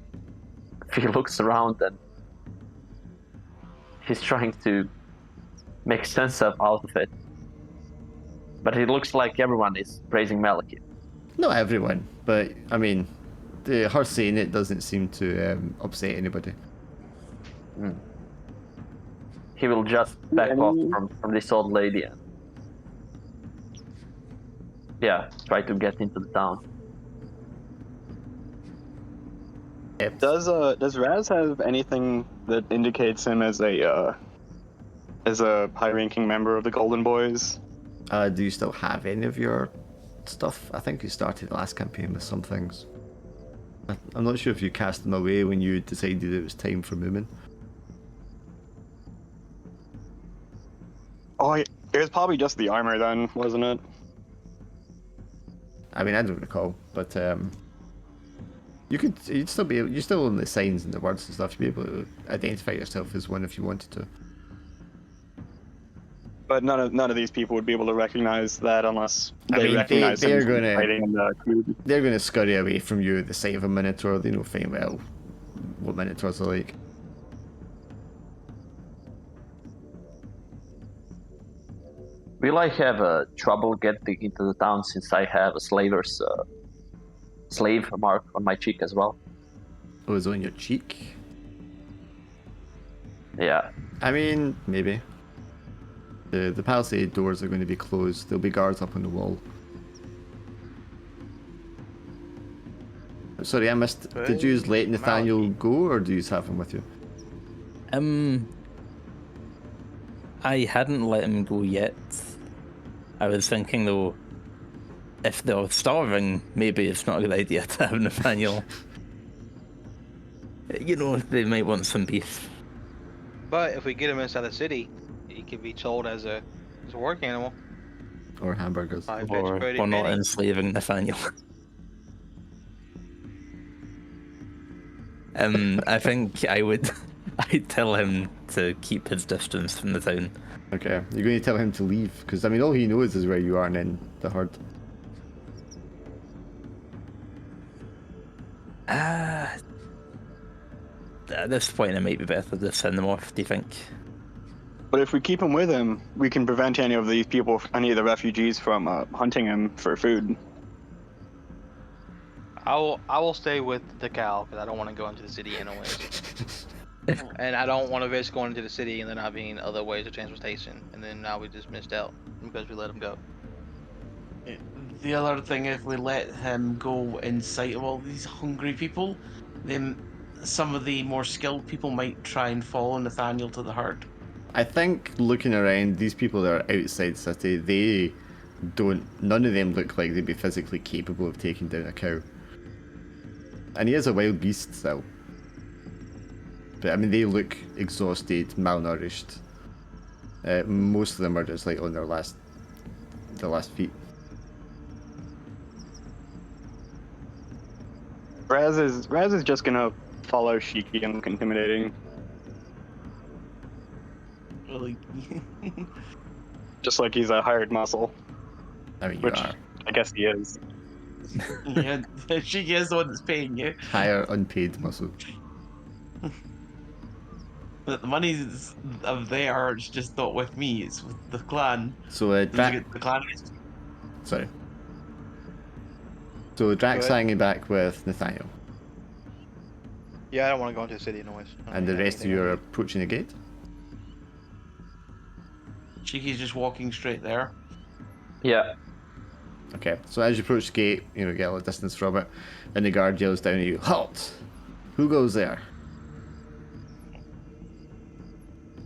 He looks around and he's trying to make sense out of it. But it looks like everyone is praising Malekith. Not everyone, but I mean, her saying it doesn't seem to upset anybody. He will just back off from this old lady and try to get into the town. Does Raz have anything that indicates him as a high-ranking member of the Golden Boys? Do you still have any of your stuff? I think you started the last campaign with some things. I'm not sure if you cast them away when you decided it was time for Moomin. Oh, it was probably just the armor then, wasn't it? I mean, I don't recall, but you'd still be able, you're still on the signs and the words and stuff. You'd be able to identify yourself as one if you wanted to. But none of these people would be able to recognize that unless they recognize they're him gonna fighting in the community. They're gonna scurry away from you at the sight of a Minotaur. They know fine well what Minotaurs are like. Will I have trouble getting into the town since I have a slaver's slave mark on my cheek as well? Oh, it's on your cheek? Yeah. I mean, maybe. The palisade doors are going to be closed. There'll be guards up on the wall. Sorry, I missed. Did you just let Nathaniel go, or do you have him with you? I hadn't let him go yet. I was thinking though, if they're starving, maybe it's not a good idea to have Nathaniel. You know, they might want some beef. But if we get him inside the city, he could be sold as a work animal. Or hamburgers. 5 Or bits pretty we're not penny. enslaving Nathaniel. I think I'd tell him to keep his distance from the town. Okay, you're going to tell him to leave? Because, I mean, all he knows is where you are and then the herd. At this point, it might be better to send them off, do you think? But if we keep him with him, we can prevent any of these people, any of the refugees, from hunting him for food. I will stay with the cow because I don't want to go into the city anyways. And I don't want to risk going into the city and there not being other ways of transportation. And then now we just missed out because we let him go. The other thing, if we let him go in sight of all these hungry people, then some of the more skilled people might try and follow Nathaniel to the herd. I think looking around, these people that are outside city, none of them look like they'd be physically capable of taking down a cow. And he is a wild beast still. But I mean, they look exhausted, malnourished. Most of them are just like on their last feet. Raz is just gonna follow Shiki and look intimidating. Really. Just like he's a hired muscle. I mean, you Which are. I guess he is. Yeah, she is the one that's paying you. Higher unpaid muscle. But the money's of there, it's just not with me, it's with the clan. So, The clan is sorry. So, Drax Go ahead. hanging back with Nathaniel. Yeah, I don't want to go into the city anyways. I don't And the really have rest of anything you on are me. approaching the gate. Shiki's just walking straight there. Yeah. Okay, so as you approach the gate, you get a little distance from it, and the guard yells down at you, "Halt! Who goes there?"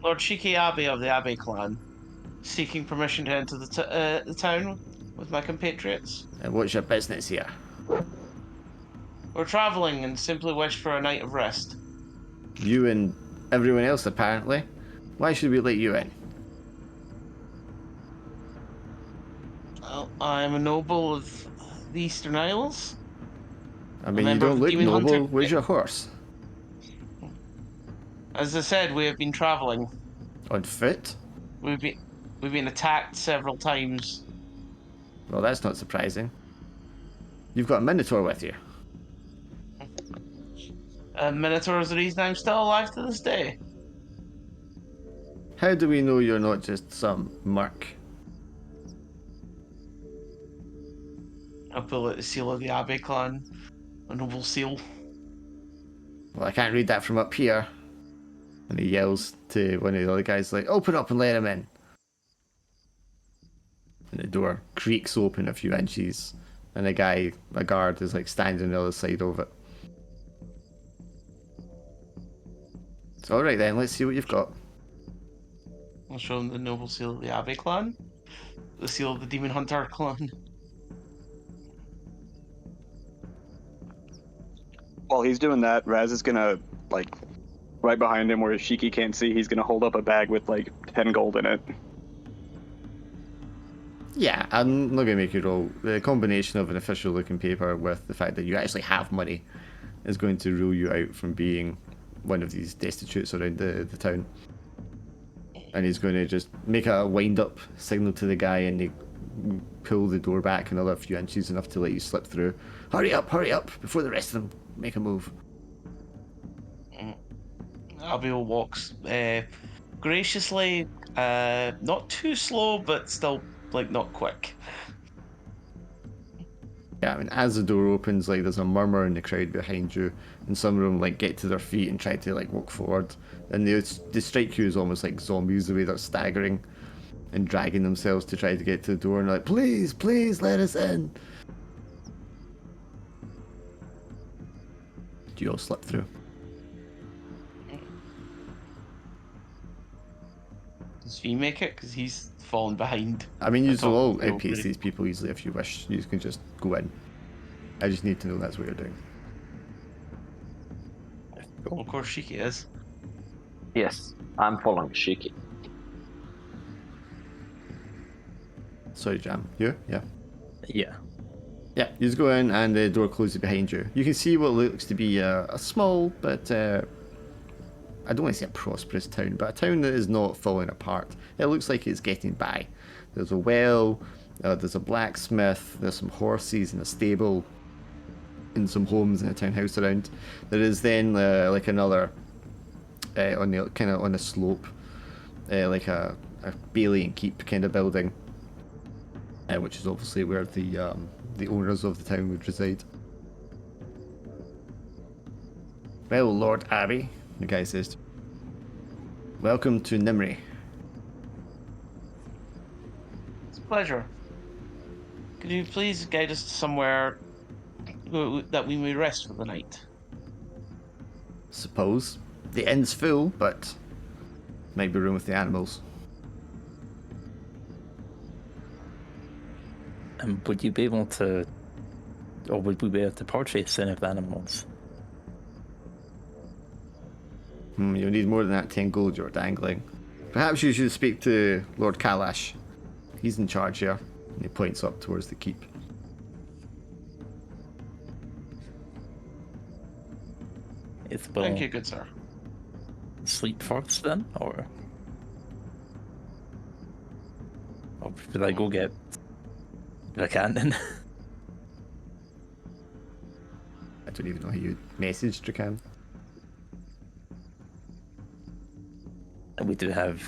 Lord Shiki Abe of the Abe clan, seeking permission to enter the town with my compatriots. And what's your business here? We're travelling and simply wish for a night of rest. You and everyone else, apparently. Why should we let you in? Well, I'm a noble of the Eastern Isles. I mean, you member of don't the look Demon noble. Hunter. Where's your horse? As I said, we have been travelling. On foot? We've been attacked several times. Well, that's not surprising. You've got a Minotaur with you. Minotaur is the reason I'm still alive to this day. How do we know you're not just some merc? I pull out the seal of the Abe clan, a noble seal. Well, I can't read that from up here. And he yells to one of the other guys, like, "Open up and let him in." And the door creaks open a few inches, and a guard, is like standing on the other side of it. So, alright then, let's see what you've got. I'll show him the noble seal of the Abe clan, the seal of the Demon Hunter clan. While he's doing that, Raz is gonna, like, right behind him where Shiki can't see, he's gonna hold up a bag with, like, 10 gold in it. Yeah, I'm not going to make you roll. The combination of an official looking paper with the fact that you actually have money is going to rule you out from being one of these destitutes around the town. And he's going to just make a wind up signal to the guy, and they pull the door back another few inches, enough to let you slip through. Hurry up, before the rest of them make a move. Abiel walks graciously, not too slow, but still, like, not quick. Yeah, I mean, as the door opens, like, there's a murmur in the crowd behind you, and some of them, like, get to their feet and try to, like, walk forward. And they strike you as almost like zombies, the way they're staggering and dragging themselves to try to get to the door, and they're like, "Please, please, let us in." Do you all slip through? Does he make it? Because he's fallen behind. I mean, you That's will all all outpace pretty- these people easily if you wish. You can just go in. I just need to know that's what you're doing. Of course, Shiki is. Yes, I'm following Shiki. Sorry, Jam. You? Yeah. Yeah. Yeah, you just go in and the door closes behind you. You can see what looks to be a small but I don't want to say a prosperous town, but a town that is not falling apart. It looks like it's getting by. There's a well, there's a blacksmith, there's some horses in a stable, and some homes and a townhouse around. There is then like another on the kind of on a slope, like a Bailey and Keep kind of building, which is obviously where the owners of the town would reside. Well, Lord Abbey, the guy says, welcome to Nimri. It's a pleasure. Could you please guide us to somewhere that we may rest for the night? Suppose. The inn's full, but might be room with the animals. And would you be able to, or would we be able to purchase any of the animals? You'll need more than that 10 gold you're dangling. Perhaps you should speak to Lord Kalash. He's in charge here. And he points up towards the keep. Thank you, good sir. Sleep first then, or should I go get the cannon? I don't even know how you message Drakan. And we do have,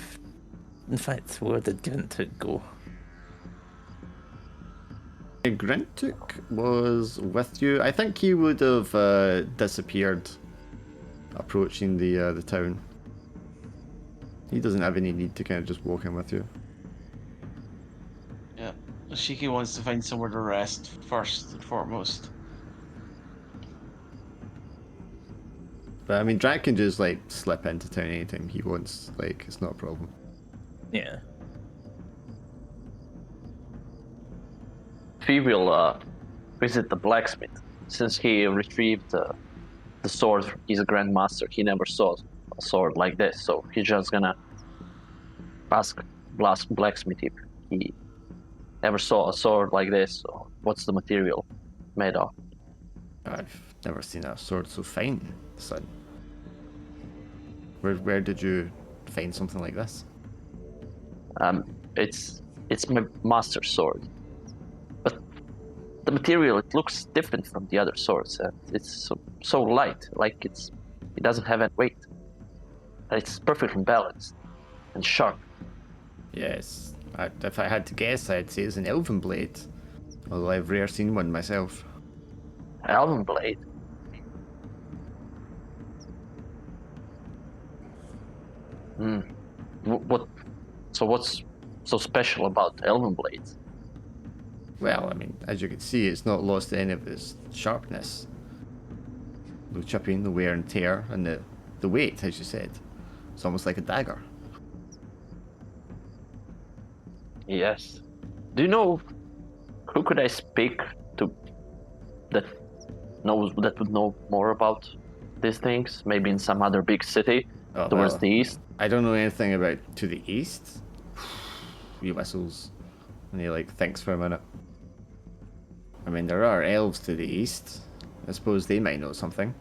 in fact, where did Grintuk go? Grintuk was with you. I think he would have disappeared approaching the town. He doesn't have any need to kind of just walk in with you. Yeah. Shiki wants to find somewhere to rest first and foremost. But I mean, Drac can just like slip into town anytime he wants. Like, it's not a problem. Yeah. We will visit the blacksmith. Since he retrieved the sword, he's a grandmaster. He never saw a sword like this, so he's just gonna ask blacksmith if he ever saw a sword like this, or what's the material made of. I've never seen a sword so fine, son. Where did you find something like this? It's my master's sword, but the material, it looks different from the other swords, and it's so light, like it doesn't have any weight. It's perfectly balanced and sharp. Yes, if I had to guess, I'd say it's an elven blade. Although I've rarely seen one myself. Elven blade. What's so special about elven blades? Well, I mean, as you can see, it's not lost any of its sharpness. No chipping, the wear and tear, and the weight, as you said. It's almost like a dagger. Yes. Do you know who could I speak to that would know more about these things? Maybe in some other big city towards the east? I don't know anything about to the east. He whistles, and he like thinks for a minute. I mean, there are elves to the east. I suppose they might know something.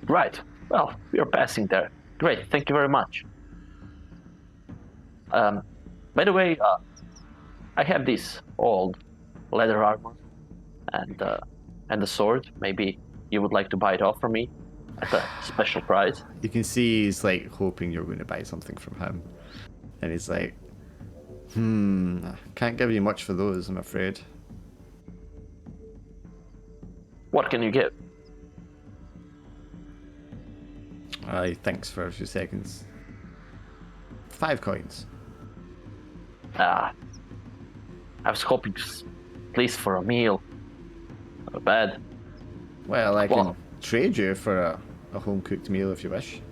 Right. Well, we are passing there. Great. Thank you very much. By the way, I have this old leather armor and the sword. Maybe you would like to buy it off from me at a special price. You can see he's like hoping you're going to buy something from him, and he's like, can't give you much for those, I'm afraid. What can you give? He thinks for a few seconds. 5 coins. I was hoping at least for a meal. Not bad. Well, I can trade you for a home-cooked meal if you wish.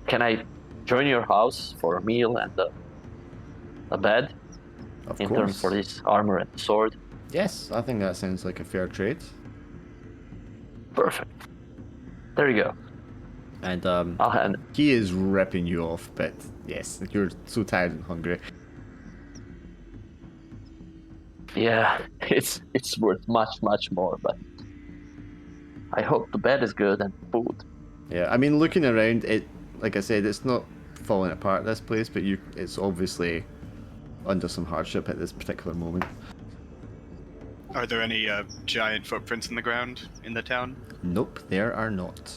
Can I join your house for a meal and a bed? Of in course. turn for this armor and sword? Yes, I think that sounds like a fair trade. Perfect. There you go. And I'll hand it. he is ripping you off, but yes, you're so tired and hungry. Yeah, it's worth much more, but I hope the bed is good and food. Yeah, I mean, looking around, it, like I said, it's not falling apart, this place, but it's obviously under some hardship at this particular moment. Are there any giant footprints in the ground in the town? Nope, there are not.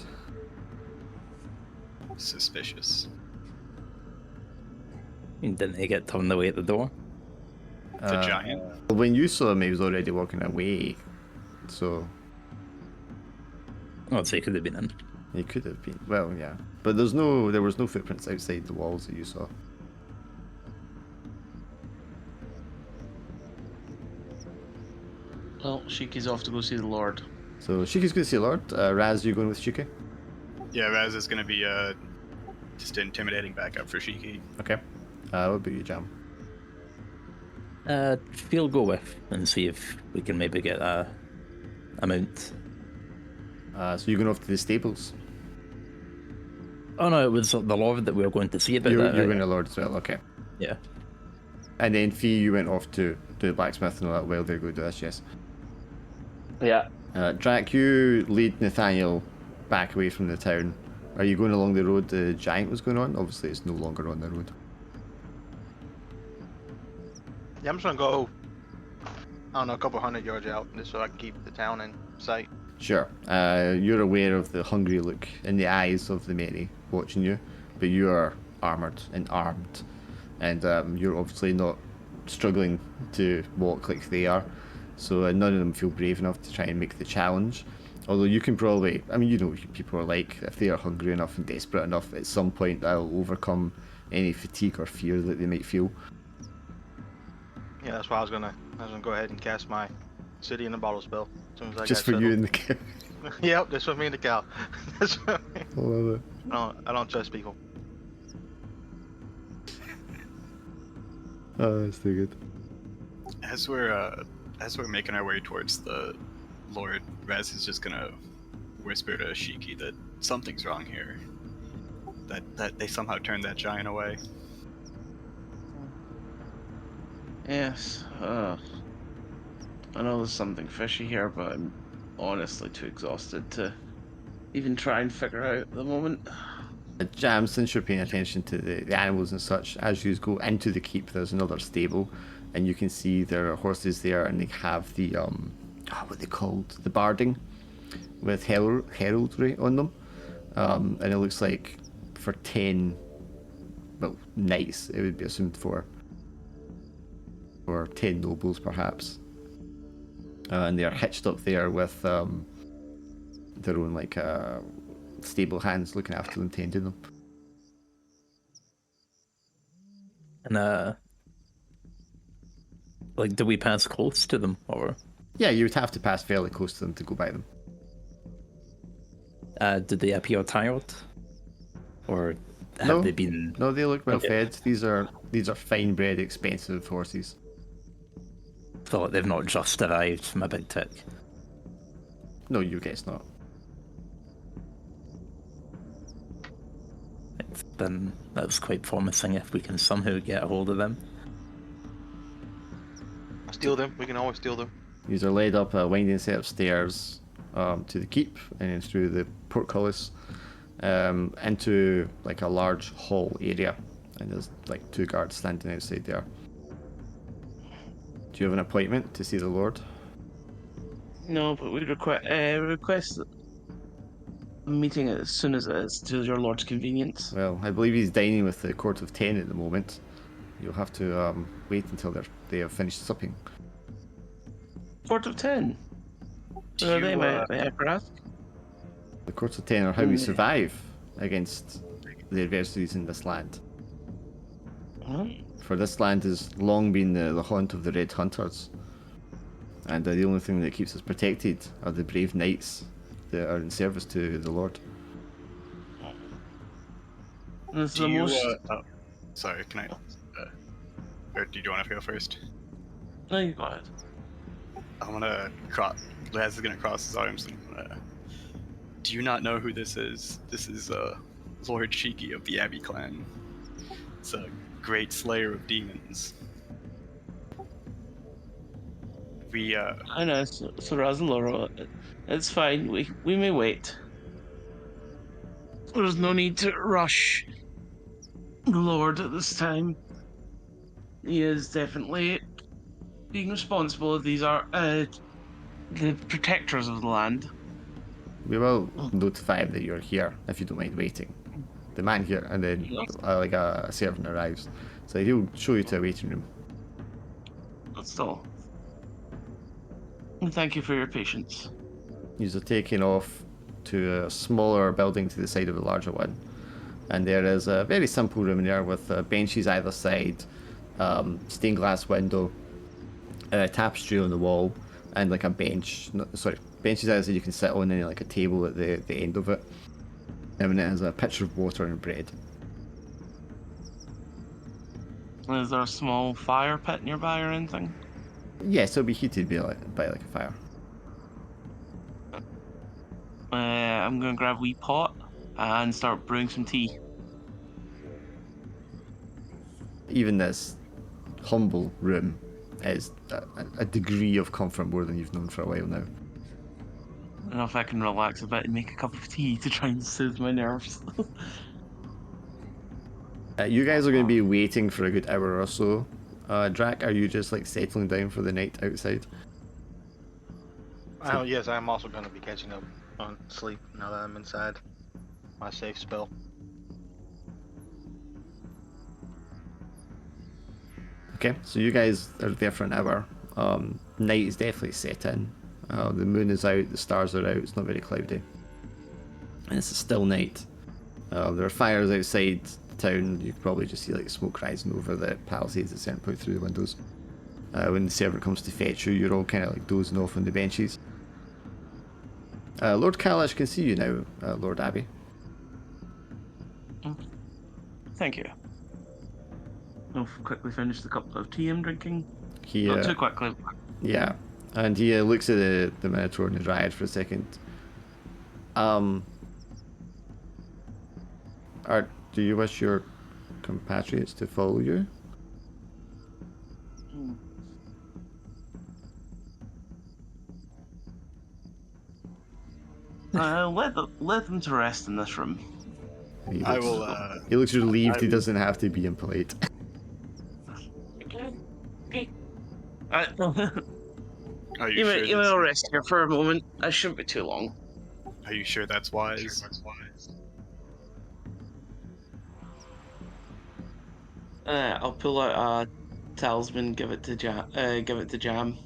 Suspicious. Didn't he get turned away at the door? The giant? When you saw him, he was already walking away, so Oh, so he could have been in. he could have been. Well, yeah, but there was no footprints outside the walls that you saw. Well, Shiki's off to go see the Lord. So Shiki's going to see Lord. Raz, you going with Shiki? Yeah, Raz is going to be just intimidating backup for Shiki. Okay. What about you, Jam? We'll go with and see if we can maybe get a mount. So you're going off to the stables. Oh no, it was the Lord that we were going to see about You're that. going Right? to Lord as well. Okay. Yeah. And then Fee, you went off to the blacksmith and all that. Well, they're good to this, yes. Yeah, Drac, you lead Nathaniel back away from the town. Are you going along the road the giant was going on? Obviously, it's no longer on the road. Yeah, I'm just gonna go. I don't know, a couple hundred yards out, just so I can keep the town in sight. Sure. You're aware of the hungry look in the eyes of the many watching you, but you are armoured and armed, and you're obviously not struggling to walk like they are, so none of them feel brave enough to try and make the challenge. Although you can probably, I mean, you know what people are like. If they are hungry enough and desperate enough, at some point that'll overcome any fatigue or fear that they might feel. Yeah, that's why I was gonna go ahead and cast my city in the bottle spell as soon as I Just got for you settled. and the cow. Yep, that's for me and the cow. That's for me. I love it. I don't trust people. Oh, that's too good. As we're making our way towards the Lord, Raz is just gonna whisper to Shiki that something's wrong here. That they somehow turned that giant away. Yes. I know there's something fishy here, but I'm honestly too exhausted to even try and figure out at the moment. Jam, since you're paying attention to the animals and such, as you go into the keep, there's another stable, and you can see there are horses there, and they have the what they called, the barding, with heraldry on them, and it looks like for 10, well, knights, it would be assumed for 10 nobles perhaps, and they are hitched up there with their own like stable hands looking after them, tending them. And like, do we pass close to them, or Yeah, you would have to pass fairly close to them to go by them. did they appear tired, or have No. they been? No, they look well Okay. fed. These are fine bred, expensive horses. Feel like they've not just arrived from a big tick. No, you guess not. Then that's quite promising if we can somehow get a hold of them. Steal them. We can always steal them. These are led up a winding set of stairs to the keep, and then through the portcullis into like a large hall area, and there's like 2 guards standing outside there. Do you have an appointment to see the Lord? No, but we request a meeting as soon as it is to your Lord's convenience. Well, I believe he's dining with the Court of 10 at the moment. You'll have to wait until they have finished supping. Court of 10. Do Who are you, they, may I ask? The Court of 10 are how we survive against the adversities in this land. Huh? For this land has long been the haunt of the Red Hunters, and the only thing that keeps us protected are the brave knights that are in service to the Lord. This is Do the you? most. Sorry, can I? Or do you want to go first? No, you go ahead. I'm gonna cross. Laz is gonna cross his arms and. Do you not know who this is? This is Lord Shiki of the Abbey clan. It's a great slayer of demons. We I know, so Raz and Laura, it's fine. We may wait. There's no need to rush the Lord at this time. He is definitely being responsible. These are the protectors of the land. We will notify him that you're here if you don't mind waiting. The man here, and then Yes. like a servant arrives, so he'll show you to a waiting room. But still, and thank you for your patience. You're taken off to a smaller building to the side of the larger one, and there is a very simple room in there with benches either side, stained glass window, tapestry on the wall, and like a bench. No, sorry, benches either side you can sit on, and then like a table at the end of it. And it has a pitcher of water and bread. Is there a small fire pit nearby or anything? Yes, it'll be heated by like a fire. I'm gonna grab a wee pot and start brewing some tea. Even this humble room is a degree of comfort more than you've known for a while now. I don't know if I can relax a bit and make a cup of tea to try and soothe my nerves. You guys are going to be waiting for a good hour or so. Drac, are you just like settling down for the night outside? Yes, I'm also going to be catching up on sleep now that I'm inside my safe spell. Okay, so you guys are there for an hour. Night is definitely set in. The moon is out, the stars are out, it's not very cloudy. And it's a still night. There are fires outside the town. You can probably just see like smoke rising over the palisades at certain point through the windows. When the servant comes to fetch you, you're all kind of like dozing off on the benches. Lord Kalash can see you now, Lord Abbey. Thank you. I'll quickly finish the cup of tea I'm drinking. He, Not too quickly. yeah, and he looks at the Minotaur and the Dryad for a second. Do you wish your compatriots to follow you? Let them to rest in this room. He I looks, will. he looks relieved I he will- doesn't have to be impolite. Are You you sure? may all rest here for a moment. I shouldn't be too long. Are you sure that's wise? I'll pull out a talisman, give it to Jam.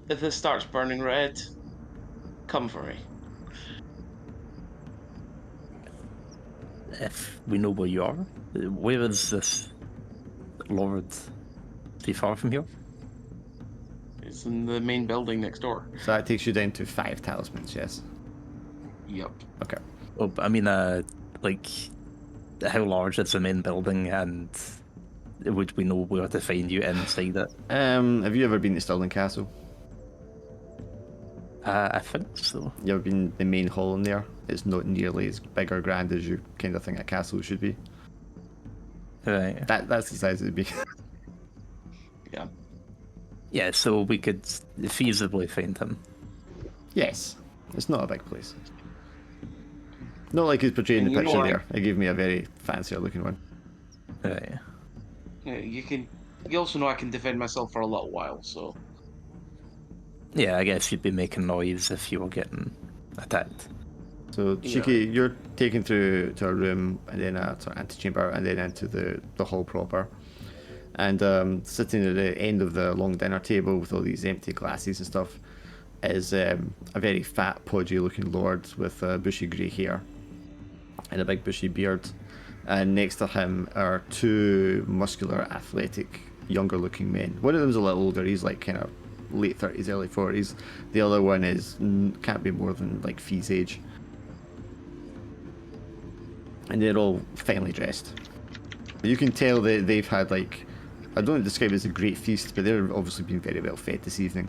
If this starts burning red, come for me. If we know where you are, where is this Lord? Too far from here? It's in the main building next door. So that takes you down to 5 talismans, yes? Yep. Okay. Oh, but I mean, like, how large is the main building, and would we know where to find you inside it? Have you ever been to Stirling Castle? I think so. You ever been the main hall in there? It's not nearly as big or grand as you kind of think a castle should be. Right. That's the size it'd be. Yeah. Yeah, so we could feasibly find him. Yes. It's not a big place. Not like he's portrayed in And the you know picture what? there. It gave me a very fancier looking one. Right. Yeah, you also know I can defend myself for a little while, so. Yeah, I guess you'd be making noise if you were getting attacked. So Shiki, you're taken through to a room and then a sort of antechamber and then into the hall proper. And sitting at the end of the long dinner table with all these empty glasses and stuff is a very fat, podgy looking lord with bushy grey hair and a big bushy beard. And next to him are 2 muscular, athletic, younger looking men. One of them's a little older, he's like kind of late 30s, early 40s. The other one can't be more than like Fee's age. And they're all finely dressed. You can tell that they've had like, I don't describe it as a great feast, but they're obviously been very well fed this evening.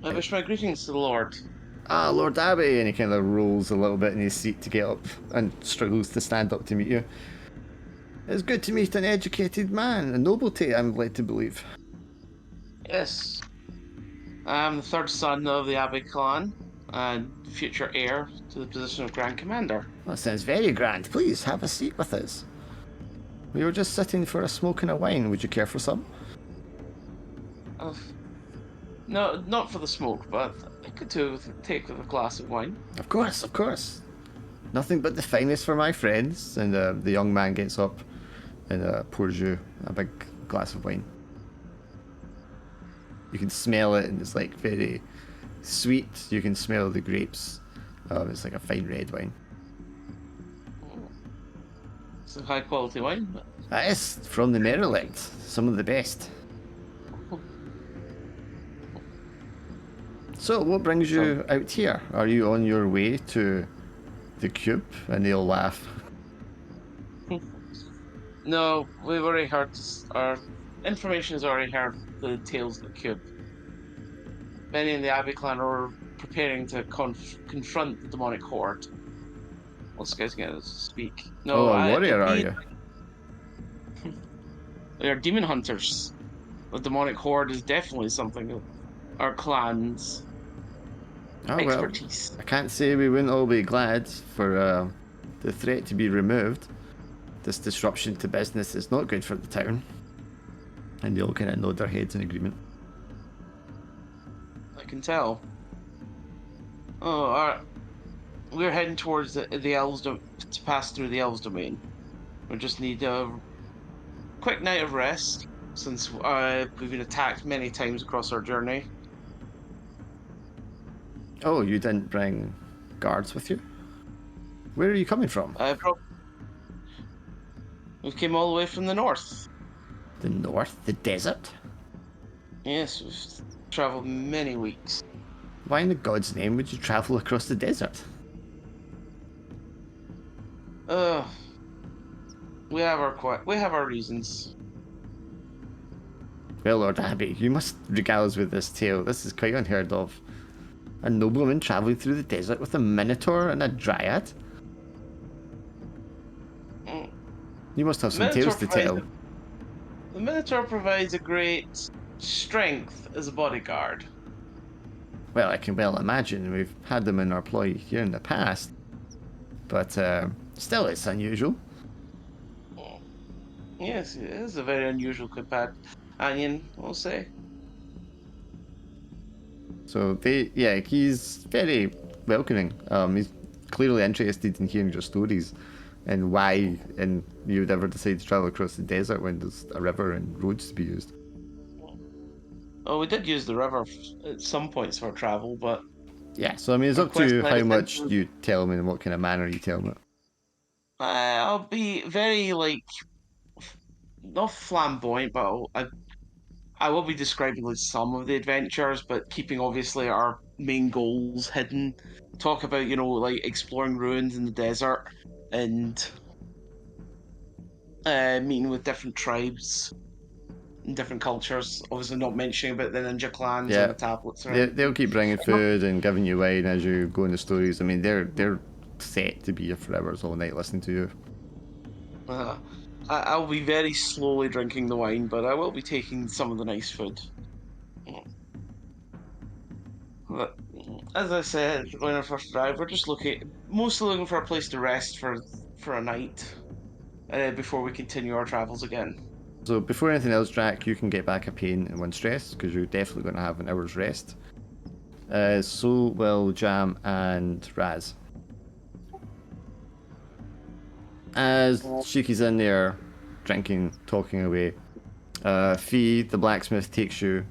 I wish my greetings to the Lord. Ah, Lord Abbey, and he kind of rolls a little bit in his seat to get up and struggles to stand up to meet you. It's good to meet an educated man, a nobility, I'm led to believe. Yes. I'm the third son of the Abbey clan and future heir to the position of Grand Commander. That sounds very grand. Please have a seat with us. We were just sitting for a smoke and a wine. Would you care for some? No, not for the smoke, but I could take with a glass of wine. Of course, of course. Nothing but the finest for my friends. And the young man gets up and pours you a big glass of wine. You can smell it, and it's like very sweet. You can smell the grapes. It's like a fine red wine. It's a high quality wine. That is from the Merrilet, some of the best. So, what brings you out here? Are you on your way to the cube? And they'll laugh. No, we've already heard. Our information has already heard the tales of the cube. Many in the Abbey clan are preparing to confront the demonic horde. Let's guys get us to speak. No, Oh, a warrior, are you? We are demon hunters. The demonic horde is definitely something that our clan's Oh, well, expertise. I can't say we wouldn't all be glad for the threat to be removed. This disruption to business is not good for the town. And they all kind of nod their heads in agreement. I can tell. Oh, we're heading towards the elves to pass through the elves domain. We just need a quick night of rest since we've been attacked many times across our journey. Oh, you didn't bring guards with you? Where are you coming from? We came all the way from the north. The north? The desert? Yes, we've traveled many weeks. Why in the God's name would you travel across the desert? We have our reasons. Well, Lord Abbey, you must regale us with this tale. This is quite unheard of. A nobleman travelling through the desert with a minotaur and a dryad? You must have some tales to tell. The Minotaur provides a great strength as a bodyguard. Well, I can well imagine. We've had them in our ploy here in the past. But still, it's unusual. Yes, it is a very unusual companion, we'll say. So he's very welcoming. He's clearly interested in hearing your stories and why and you would ever decide to travel across the desert when there's a river and roads to be used. Oh, we did use the river at some points for travel, but Yeah, so I mean, it's up to you how much you tell me and what kind of manner you tell me. I'll be very, not flamboyant, but I will be describing some of the adventures, but keeping obviously our main goals hidden. Talk about, exploring ruins in the desert and meeting with different tribes and different cultures. Obviously, not mentioning about the ninja clans on the tablets. They'll keep bringing food and giving you wine as you go in the stories. I mean, they're set to be here for hours all night listening to you. I'll be very slowly drinking the wine, but I will be taking some of the nice food. But as I said when I first arrived, we're just mostly looking for a place to rest for a night before we continue our travels again. So before anything else, Jack, you can get back a pain and one stress because you're definitely going to have an hour's rest. So will Jam and Raz. As Shiki's in there drinking, talking away, Fee, the blacksmith, takes you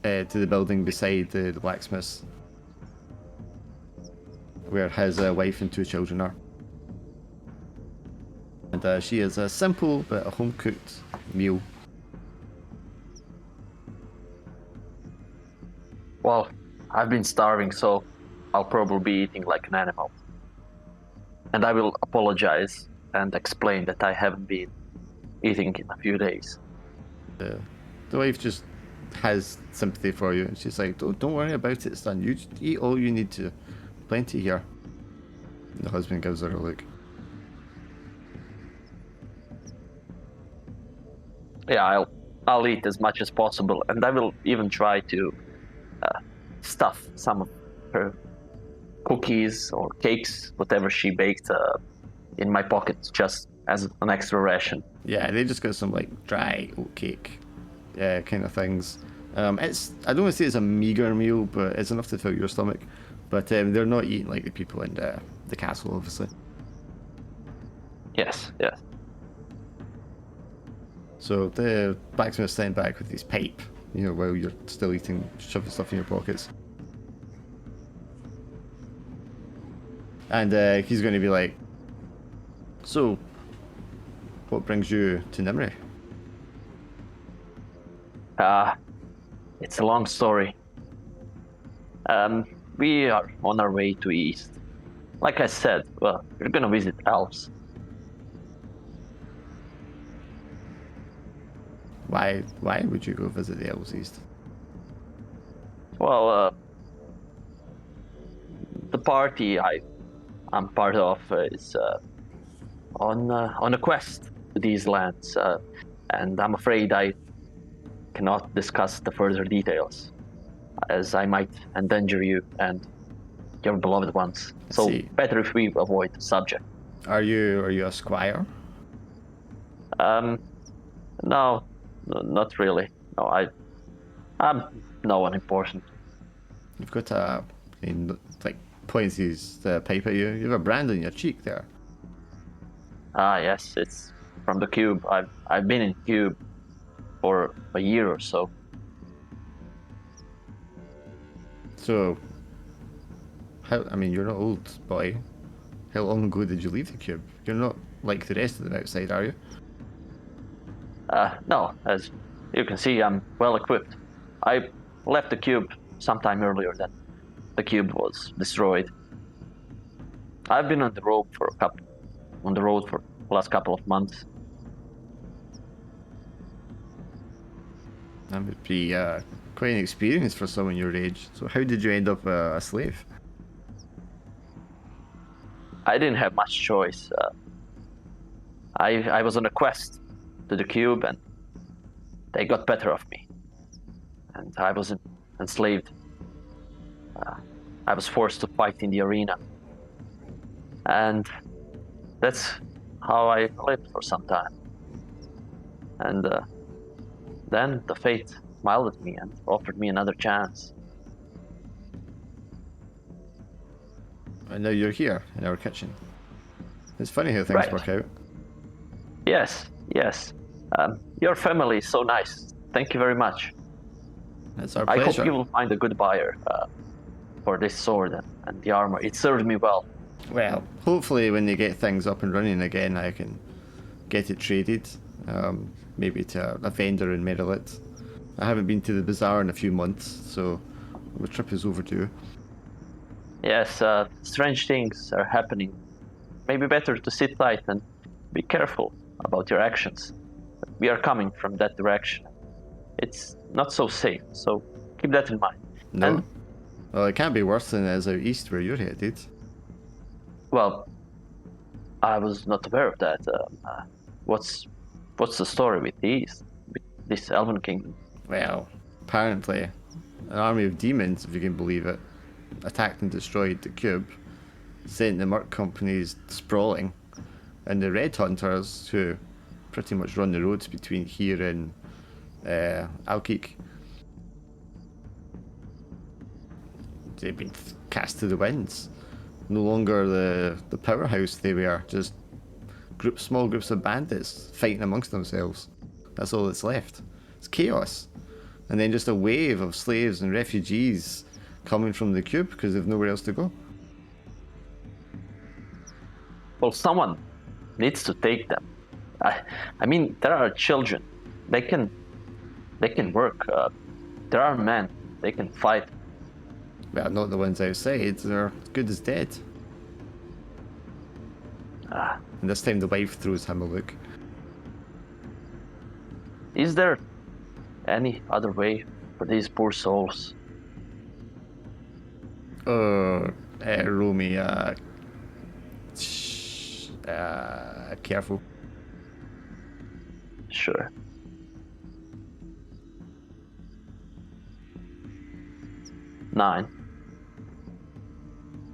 to the building beside the blacksmith's where his wife and 2 children are. And she is a simple but a home-cooked meal. Well, I've been starving, so I'll probably be eating like an animal. And I will apologize and explain that I haven't been eating in a few days. The wife just has sympathy for you, and she's like, don't worry about it, son. You just eat all you need to. Plenty here. And the husband gives her a look. Yeah, I'll eat as much as possible, and I will even try to stuff some of her cookies or cakes, whatever she baked, in my pocket, just as an extra ration. Yeah, they just got some like dry oatcake, kind of things. It's I don't want to say it's a meager meal, but it's enough to fill your stomach. But they're not eating like the people in the castle, obviously. Yes, yes. So the blacksmith's sent back with his pipe, while you're still eating, shoving stuff in your pockets. And he's going to be like, so, what brings you to Nimri? It's a long story. We are on our way to east. Like I said, well, we're gonna visit elves. Why would you go visit the Elves East? Well, the party I'm part of is on a quest to these lands, and I'm afraid I cannot discuss the further details, as I might endanger you and your beloved ones. So see. better if we avoid the subject. Are you a squire? No, not really. No, I'm no one important. You've got like points his pipe at you. You have a brand on your cheek there. Ah, yes, it's from the cube. I've been in cube for a year or so. So, you're not old, boy. How long ago did you leave the cube? You're not like the rest of them outside, are you? No, as you can see, I'm well equipped. I left the cube sometime earlier than the cube was destroyed. I've been on the road for the last couple of months. That would be quite an experience for someone your age. So, how did you end up a slave? I didn't have much choice. I was on a quest to the cube, and they got better of me, and I was enslaved. I was forced to fight in the arena, and that's how I lived for some time. And then the fate smiled at me and offered me another chance. And now you're here in our kitchen. It's funny how things Right. work out. Yes, yes. Your family is so nice. Thank you very much. It's our I pleasure. hope you will find a good buyer for this sword and the armor. It served me well. Well, hopefully when they get things up and running again, I can get it traded. Maybe to a vendor in Merillet. I haven't been to the bazaar in a few months, so the trip is overdue. Yes, strange things are happening. Maybe better to sit tight and be careful about your actions. We are coming from that direction. It's not so safe, so keep that in mind. No? And, Well, it can't be worse than it is out east where you're headed. well, I was not aware of that. What's the story with this Elven Kingdom? Well, apparently, an army of demons, if you can believe it, attacked and destroyed the cube, sent the merc companies sprawling, and the red hunters, who pretty much run the roads between here and Alkeek, they've been cast to the winds. No longer the powerhouse they were, just small groups of bandits fighting amongst themselves. That's all that's left. It's chaos. And then just a wave of slaves and refugees coming from the cube because they've nowhere else to go. Well, someone needs to take them. I mean, there are children. They can work. There are men. They can fight. Well, not the ones outside. They're good as dead. And this time the wife throws him a look. Is there any other way for these poor souls? Roll me, careful. Sure. 9.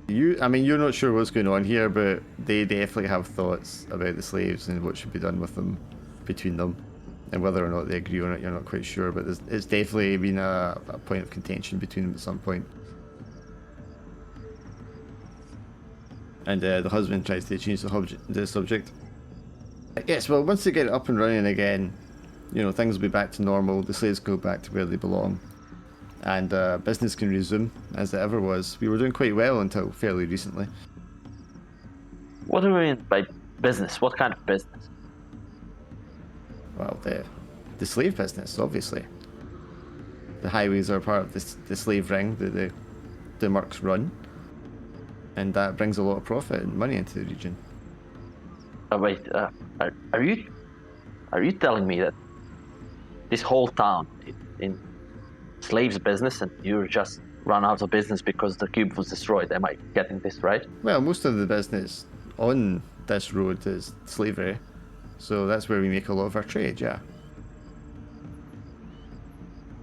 You're not sure what's going on here, but they definitely have thoughts about the slaves and what should be done with them, between them, and whether or not they agree on it, you're not quite sure. But it's definitely been a point of contention between them at some point. And the husband tries to change the subject. Yes, well, once they get it up and running again, things will be back to normal. The slaves go back to where they belong, and business can resume as it ever was. We were doing quite well until fairly recently. What do you mean by business? What kind of business? Well, the slave business, obviously. The highways are part of the slave ring that the mercs run, and that brings a lot of profit and money into the region. Wait, are you telling me that this whole town in slaves business and you're just run out of business because the cube was destroyed? Am I getting this right? Well, most of the business on this road is slavery, so that's where we make a lot of our trade, yeah.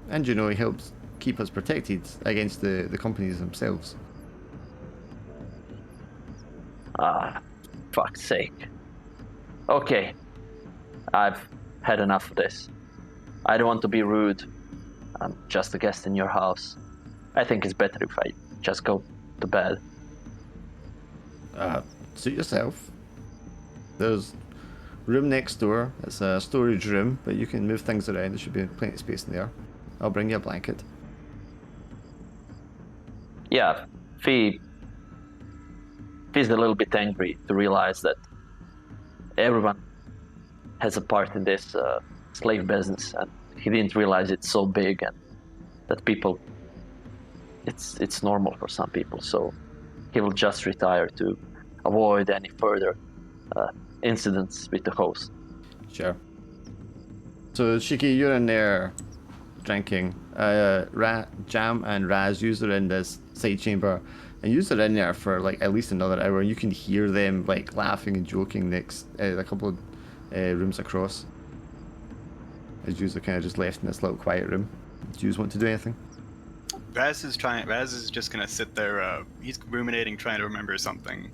And it helps keep us protected against the companies themselves. Fuck's sake. Okay, I've had enough of this. I don't want to be rude. I'm just a guest in your house. I think it's better if I just go to bed. Suit yourself. There's room next door. It's a storage room, but you can move things around. There should be plenty of space in there. I'll bring you a blanket. Yeah, Fee's a little bit angry to realize that everyone has a part in this slave business, and he didn't realize it's so big and that people, it's normal for some people. So he will just retire to avoid any further incidents with the host. Sure. So Shiki, you're in there drinking. Jam and Raz, you are in this side chamber, and you are in there for like at least another hour. And you can hear them like laughing and joking next a couple of rooms across. As you are kind of just left in this little quiet room. Do you want to do anything? Raz is just gonna sit there. He's ruminating, trying to remember something.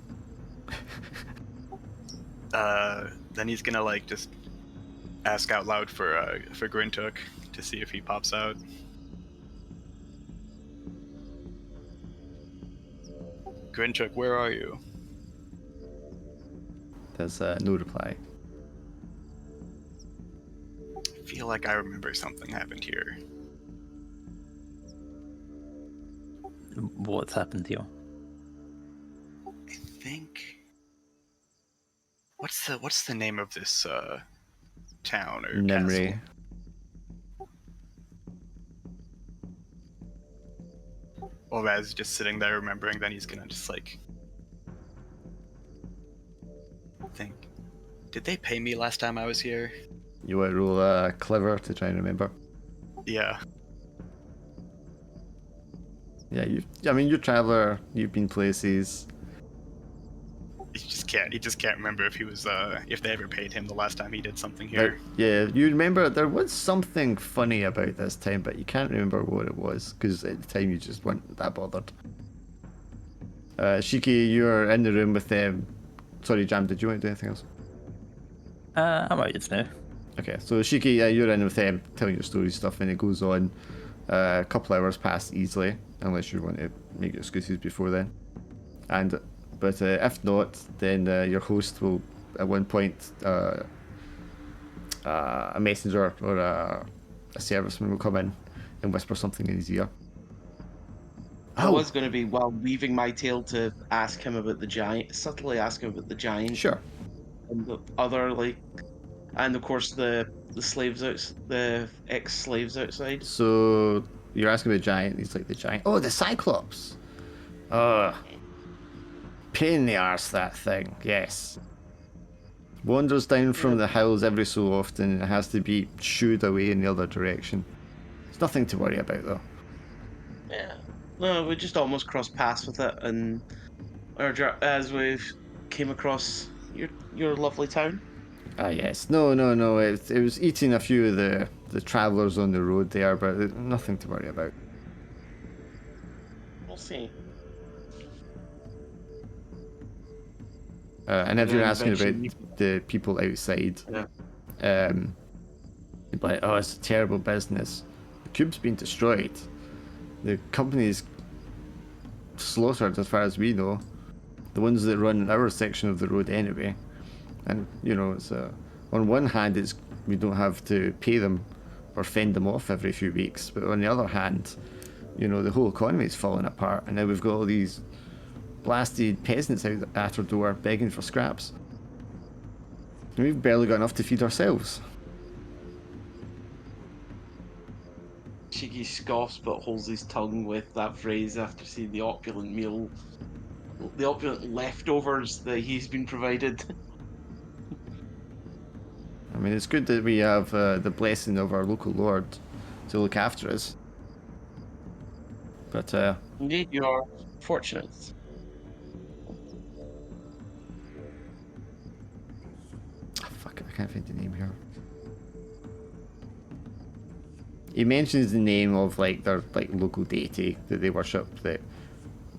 Then he's gonna like just ask out loud for Grintook to see if he pops out. Grintook, where are you? There's no reply. I feel like I remember something happened here. What's happened to you? I think. What's the name of this town or Nimri. castle? Well, Raz is just sitting there remembering. Then he's gonna just like think. Did they pay me last time I was here? You want to roll clever to try and remember? Yeah. Yeah, you're a traveler. You've been places. He just can't remember if he was if they ever paid him the last time he did something here. Yeah, you remember there was something funny about this time, but you can't remember what it was because at the time you just weren't that bothered. Shiki, you're in the room with them. Sorry, Jam, did you want to do anything else? I'm out just now. Okay, so Shiki, you're in with them, telling your story stuff, and it goes on. A couple hours pass easily, unless you want to make excuses before then. But if not, then your host will, at one point, a messenger or a serviceman will come in and whisper something in his ear. I was going to be, while weaving my tale, to ask him about the giant, subtly ask him about the giant. Sure. And the other, and of course the slaves the ex-slaves outside. So you're asking about giant. He's like, the giant. Oh, the Cyclops. Pain in the arse, that thing. Yes. Wanders down from the hills every so often and has to be shooed away in the other direction. It's nothing to worry about, though. Yeah. No, we just almost crossed paths with it, and as we came across your lovely town. Ah, yes. No. It was eating a few of the travellers on the road there, but nothing to worry about. see. And if you're then asking about eventually- the people outside, you'd be like, oh, it's a terrible business. The cube's been destroyed. The company's slaughtered as far as we know. The ones that run our section of the road anyway. And, you know, it's on one hand, it's we don't have to pay them or fend them off every few weeks. But on the other hand, you know, the whole economy's falling apart. And now we've got all these blasted peasants out at our door begging for scraps. And we've barely got enough to feed ourselves. Cheeky scoffs but holds his tongue with that phrase after seeing the opulent meal, the opulent leftovers that he's been provided. I mean, it's good that we have the blessing of our local lord to look after us. But, Indeed, you are fortunate. fuck it, I can't find the name here. He mentions the name of like their like local deity that they worship that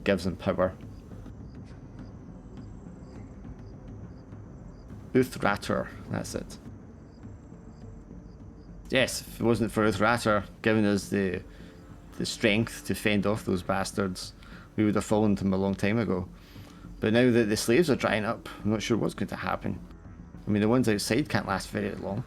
gives them power. Uthrator, that's it. Yes, if it wasn't for Uthrator giving us the strength to fend off those bastards, we would have fallen to them a long time ago. But now that the slaves are drying up, I'm not sure what's going to happen. I mean, the ones outside can't last very long.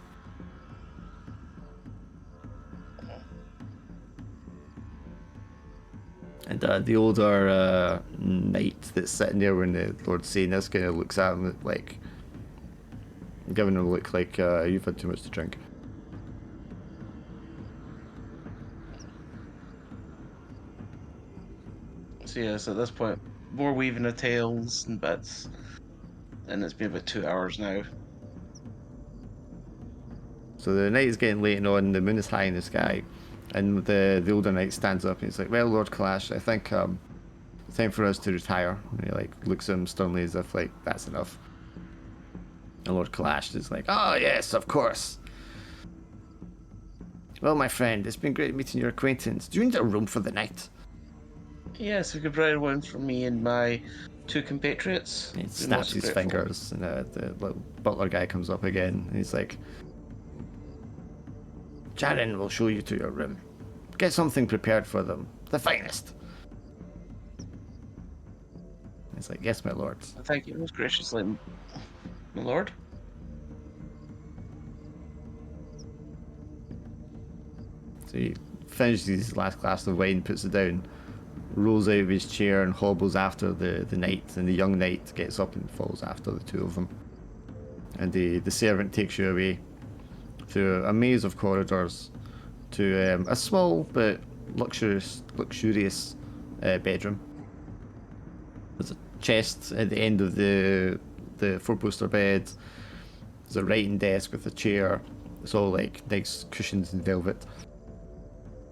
And the older knight that's sitting there when the Lord's saying this kind of looks at him like, giving him a look like you've had too much to drink. So yes, at this point, more weaving of tales and bits, and it's been about 2 hours now. So the night is getting late on, the moon is high in the sky, and the older knight stands up and he's like, well, Lord Kalash, I think it's time for us to retire. And he like looks at him sternly as if like, that's enough. And Lord Kalash is like, oh yes, of course. Well, my friend, it's been great meeting your acquaintance. Do you need a room for the night? Yes, we could provide one for me and my 2 compatriots. And he Be snaps most his grateful. fingers, and the little butler guy comes up again, and he's like, Jaren will show you to your room. Get something prepared for them, the finest. He's like, yes, my lord. Thank you most graciously, my lord. So he finishes his last glass of wine, puts it down, rolls out of his chair and hobbles after the knight, and the young knight gets up and follows after the two of them. And the servant takes you away through a maze of corridors to a small but luxurious bedroom. There's a chest at the end of the four-poster bed. There's a writing desk with a chair. It's all like nice cushions and velvet.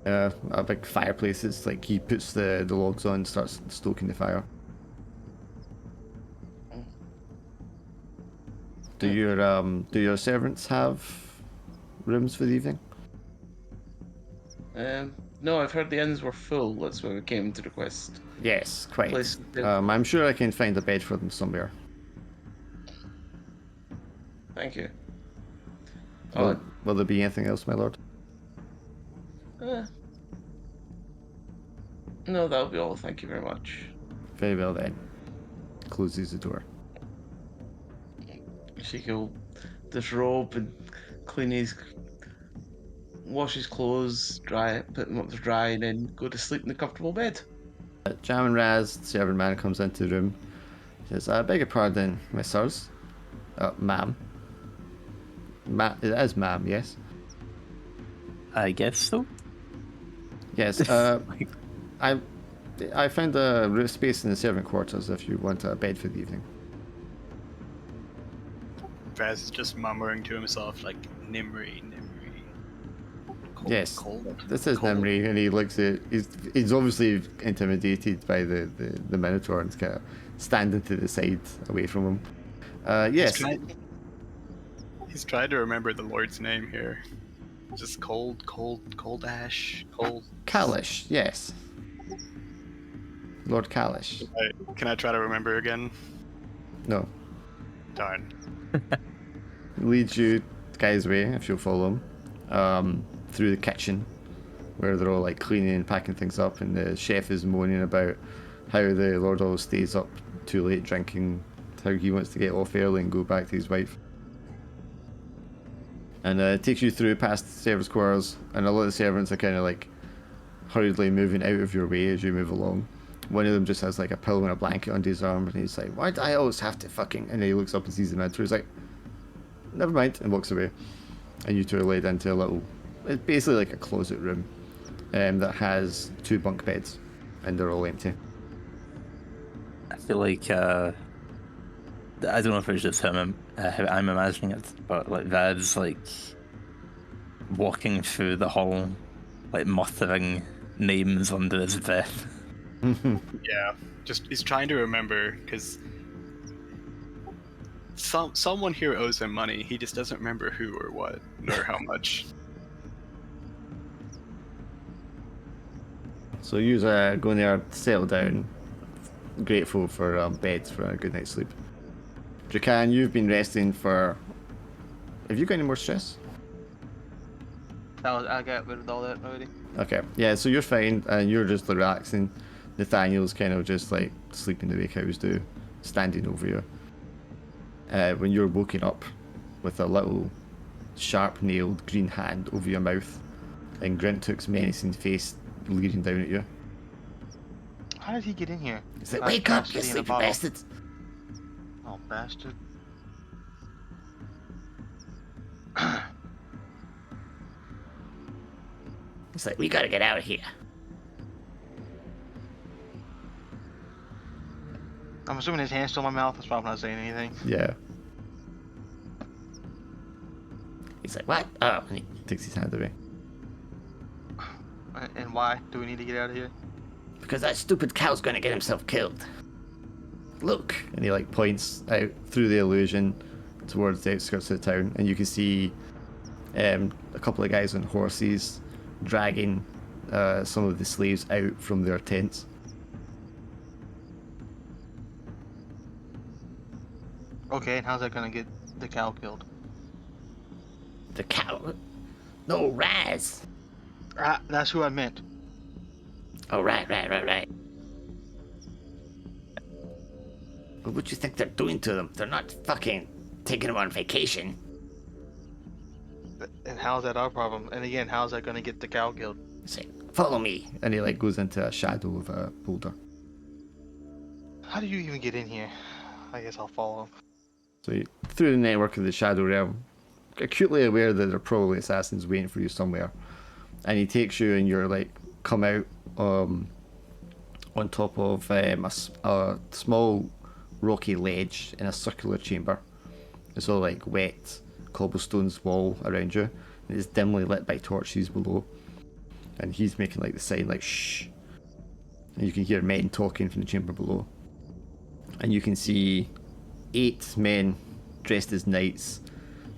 A big fireplace. It's like he puts the logs on, starts stoking the fire. Do your servants have rooms for the evening? No, I've heard the inns were full. That's why we came to request. Yes, quite. Place- I'm sure I can find a bed for them somewhere. Thank you. Will there be anything else, my lord? No, that'll be all. Thank you very much. Very well then. Closes the door. Sheik will disrobe and wash his clothes, put them up to dry, and then go to sleep in a comfortable bed. Jam and Raz, the servant man, comes into the room. Says, I beg your pardon, my sirs. Ma'am. It is ma'am, yes? I guess so. Yes, I found a room space in the servant quarters if you want a bed for the evening. Vaz is just murmuring to himself like Nimri. Cold, Yes, cold, this is cold. Nimri, and he looks at. He's obviously intimidated by the Minotaur and kind of standing to the side away from him. Yes, He's trying to remember the Lord's name here. Just cold ash, cold. Kalish, yes. Lord Kalish. Can I try to remember again? No. Darn. Leads you guys' way, if you'll follow him, through the kitchen, where they're all like cleaning and packing things up, and the chef is moaning about how the Lord always stays up too late drinking, how he wants to get off early and go back to his wife. And it takes you through past the servants' quarters, and a lot of the servants are kind of like hurriedly moving out of your way as you move along. One of them just has like a pillow and a blanket under his arm, and he's like, "Why do I always have to fucking?" And he looks up and sees the mentor. He's like, "Never mind," and walks away. And you two are led into a little, it's basically like a closet room, that has 2 bunk beds, and they're all empty. I feel like I don't know if it's just how I'm imagining it, but like Vad's like walking through the hall, like muttering names under his breath. Yeah, just he's trying to remember because someone here owes him money. He just doesn't remember who or what nor how much. So you go in there, settle down, grateful for beds for a good night's sleep. Drakan, you've been resting for. Have you got any more stress? I got rid of all that already. Okay, yeah, so you're fine, and you're just relaxing. Nathaniel's kind of just like sleeping the way cows do, standing over you. When you're woken up with a little sharp-nailed green hand over your mouth, and Grintook's menacing face leering down at you. How did he get in here? He's like, That "Wake up, bastard you in a sleepy bottle. bastards!" Oh, bastard. He's like, "We gotta get out of here." I'm assuming his hand's still in my mouth. That's why I'm not saying anything. Yeah. He's like, "What?" Oh, and he takes his hand away. And why do we need to get out of here? Because that stupid cow's gonna get himself killed. Look! And he like points out through the illusion towards the outskirts of the town, and you can see a couple of guys on horses dragging some of the slaves out from their tents. Okay, and how's that gonna get the cow killed? The cow? No, Raz! That's who I meant. Oh, right. What do you think they're doing to them? They're not fucking taking them on vacation. And how's that our problem? And again, how's that gonna get the cow killed? Say, "Follow me," and he like goes into a shadow of a boulder. How do you even get in here? I guess I'll follow him. So you, through the network of the Shadow Realm, acutely aware that there are probably assassins waiting for you somewhere, and he takes you, and you're like come out on top of a small rocky ledge in a circular chamber. It's all like wet cobblestones wall around you, and it's dimly lit by torches below. And he's making like the sign like shh, and you can hear men talking from the chamber below. And you can see 8 men dressed as knights,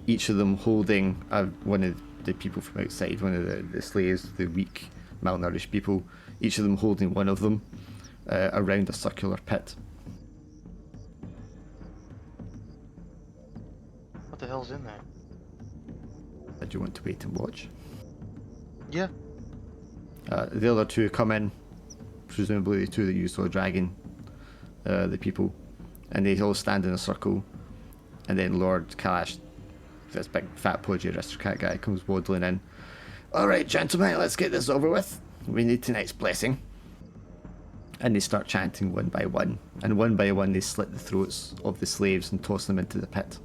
each of them holding one of the people from outside, one of the slaves, the weak, malnourished people, each of them holding one of them around a circular pit. What the hell's in there? Do you want to wait and watch? Yeah. The other 2 come in, presumably the 2 that you saw dragging the people, and they all stand in a circle, and then Lord Kalash, this big fat podgy aristocrat guy, comes waddling in. "Alright, gentlemen, let's get this over with. We need tonight's blessing." And they start chanting one by one, and one by one they slit the throats of the slaves and toss them into the pit.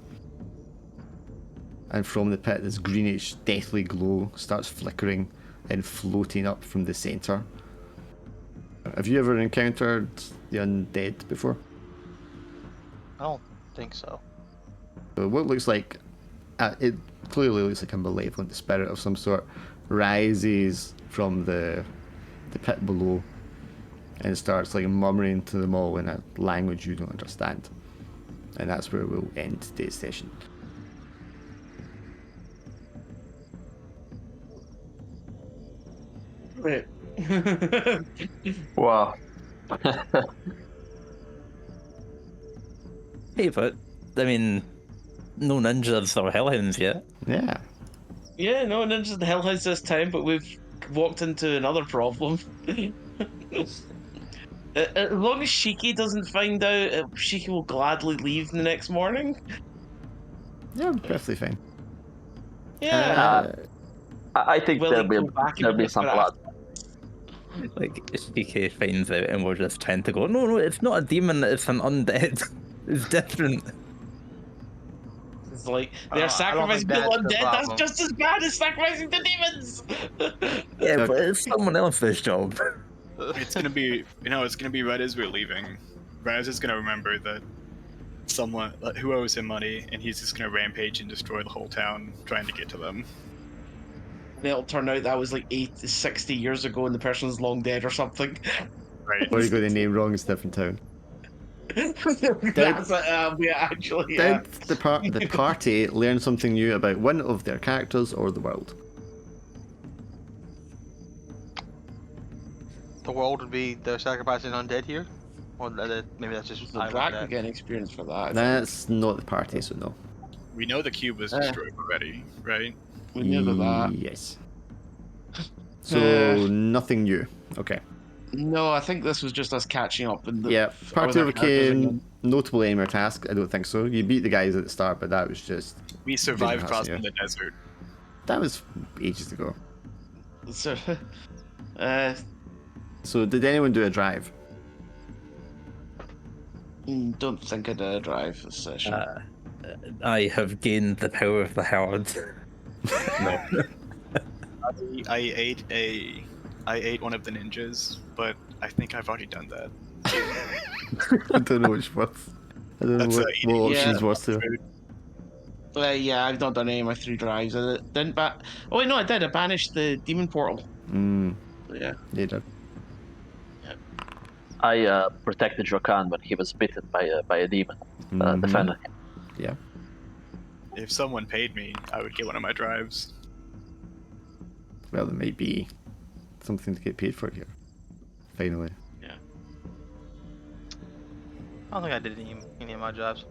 And from the pit, this greenish, deathly glow starts flickering and floating up from the centre. Have you ever encountered the undead before? I don't think so. So what looks like, it clearly looks like a malevolent spirit of some sort, rises from the pit below and starts like murmuring to them all in a language you don't understand. And that's where we'll end today's session. Right. Wow. Hey, but I mean, no ninjas or hellhounds yet. Yeah. Yeah, no ninjas in the Hellhouse this time, but we've walked into another problem. As long as Shiki doesn't find out, Shiki will gladly leave the next morning. Yeah, perfectly fine. Yeah. I think Will he there'll go be back there'll even be if some they're blood. Like, CK finds out and we're just trying to go, no, it's not a demon, it's an undead. It's different. It's like I they're don't sacrificing think people that's the undead. That's problem. just as bad as sacrificing the demons. Yeah, Okay. but it's someone else's job. It's gonna be, it's gonna be right as we're leaving. Raz is gonna remember that someone who owes him money, and he's just gonna rampage and destroy the whole town trying to get to them. And it'll turn out that was like 60 years ago, and the person's long dead or something. Right. Or you got the name wrong, it's a different town. That's yeah, actually, yeah. Did the party learn something new about one of their characters or the world? The world would be they're sacrificing undead here, or maybe that's just The I Drac like would that. get experience for that. I think. That's not the party, so no. We know the cube was destroyed already, right? We knew about that. Yes. So nothing new. Okay. No, I think this was just us catching up. In the, Yeah, party with our characters overcame. again. Notable aim or task? I don't think so. You beat the guys at the start, but that was just We survived Didn't crossing happen, the desert. that was ages ago. So, So did anyone do a drive? don't think I did a drive this session. I have gained the power of the herd. No. I ate one of the ninjas, but I think I've already done that. I don't know which worth. I don't That's know a- what options Yeah. was there. Yeah, I've not done any of my 3 drives. I didn't Oh wait, no, I did. I banished the demon portal. Yeah. You did. I protected Rakan when he was bitten by a demon. Mhm. Defended him. Yeah. If someone paid me, I would get one of my drives. Well, there might be something to get paid for here. Finally. I don't think I did any of my jobs.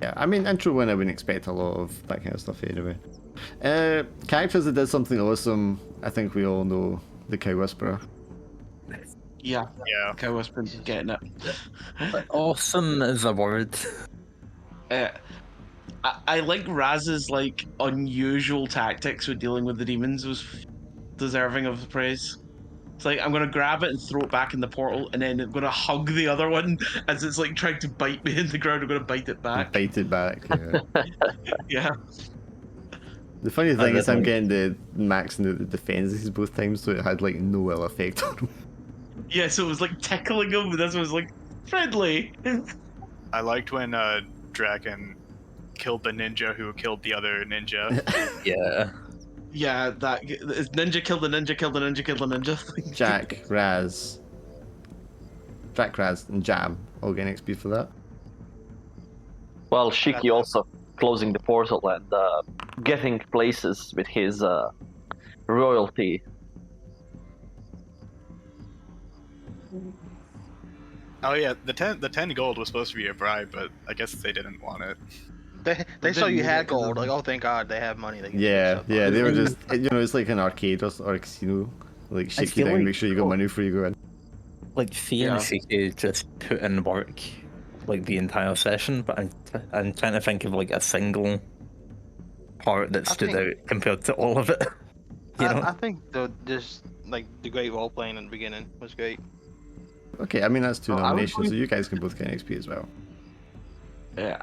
Yeah, I mean, intro one, I wouldn't expect a lot of that kind of stuff anyway. Characters that did something awesome, I think we all know the Cow Whisperer. Yeah. Yeah. Cow Whisperer's getting it. Awesome is a word. I like Raz's like unusual tactics with dealing with the demons was deserving of praise. It's like I'm gonna grab it and throw it back in the portal, and then I'm gonna hug the other one as it's like trying to bite me in the ground. I'm gonna bite it back. Bite it back. Yeah. Yeah. The funny thing is, I'm definitely. getting the max and the defenses both times, so it had like no ill effect on him. Yeah. So it was like tickling him, but this was like friendly. I liked when Draken killed the ninja who killed the other ninja. Yeah. Yeah, that ninja killed the ninja, killed the ninja, killed the ninja. Jack, Raz, and Jam all getting XP for that. Well, Shiki also closing the portal and getting places with his royalty. Oh yeah, the 10 gold was supposed to be a bribe, but I guess they didn't want it. They saw didn't you need had it 'cause gold. of- Like, oh, thank God, they have money. They can do Yeah, stuff. yeah, they were just, it's like an arcade or a casino. Like, shake you feel down, like- make sure you got money before you go in. Like, Fee and CK just put in work, like, the entire session, but I'm trying to think of, like, a single part that I stood think- out compared to all of it. You know? I think just like the great role playing in the beginning was great. Okay, I mean, that's 2 Oh, I was nominations, going- so you guys can both get XP as well. Yeah,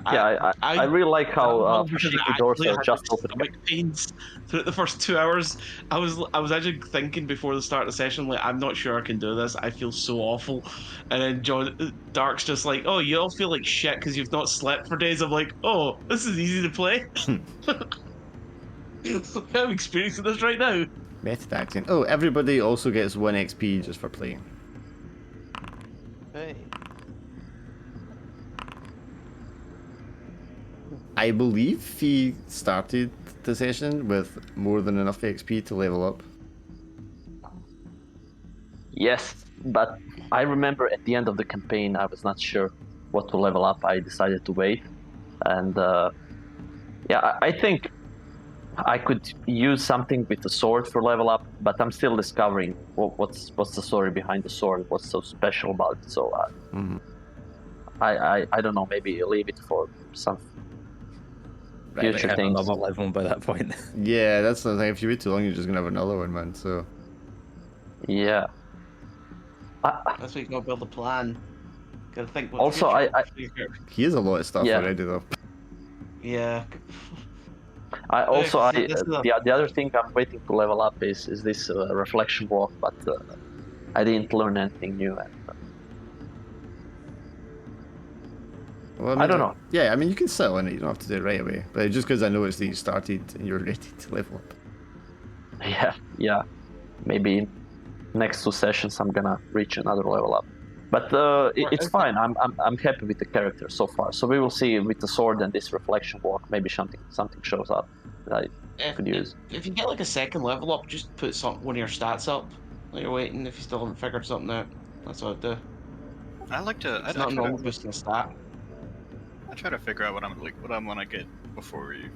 I really like how Shiki doors are just opening. stomach pains throughout the first 2 hours. I was actually thinking before the start of the session, like, I'm not sure I can do this. I feel so awful. And then Dark's just like, oh, you all feel like shit because you've not slept for days. I'm like, oh, this is easy to play. I'm experiencing this right now. Method acting. Oh, everybody also gets 1 XP just for playing. Hey, I believe he started the session with more than enough XP to level up. Yes, but I remember at the end of the campaign, I was not sure what to level up. I decided to wait, and I think I could use something with the sword for level up, but I'm still discovering what's the story behind the sword, what's so special about it. So I don't know. Maybe leave it for some Right, future have things. another level by that point. Yeah, that's the thing. If you wait too long, you're just gonna have another one, man. So Yeah. That's why you gotta build a plan. Gotta think what Also, future. he has a lot of stuff Yeah. already, though. Yeah. I also I This is a- the other thing I'm waiting to level up is this reflection walk, but I didn't learn anything new, and Well, I don't know. Yeah, I mean, you can settle on it. You don't have to do it right away. But just because I noticed that you started and you're ready to level up. Yeah. Maybe next 2 sessions I'm gonna reach another level up. But it's fine. I'm happy with the character so far. So we will see with the sword and this reflection walk. Maybe something shows up that I could use. if you get like a second level up, just put one of your stats up while you're waiting. If you still haven't figured something out, that's what I'd do. I like to. It's nothing wrong with boosting a stat. I try to figure out what I want to get before you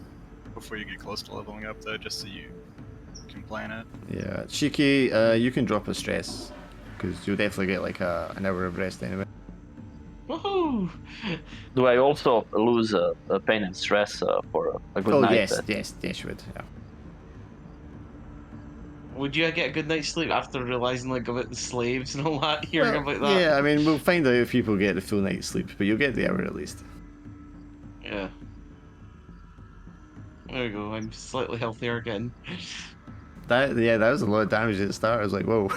get close to leveling up, though, just so you can plan it. Yeah, Shiki, you can drop a stress because you'll definitely get like an hour of rest anyway. Woohoo! Do I also lose pain and stress for a good night? yes, you would. Yeah. Would you get a good night's sleep after realizing like about the slaves and all that? Hearing about that? Yeah, I mean, we'll find out if people get the full night's sleep, but you'll get the hour at least. Yeah. There we go. I'm slightly healthier again. That was a lot of damage at the start. I was like, whoa.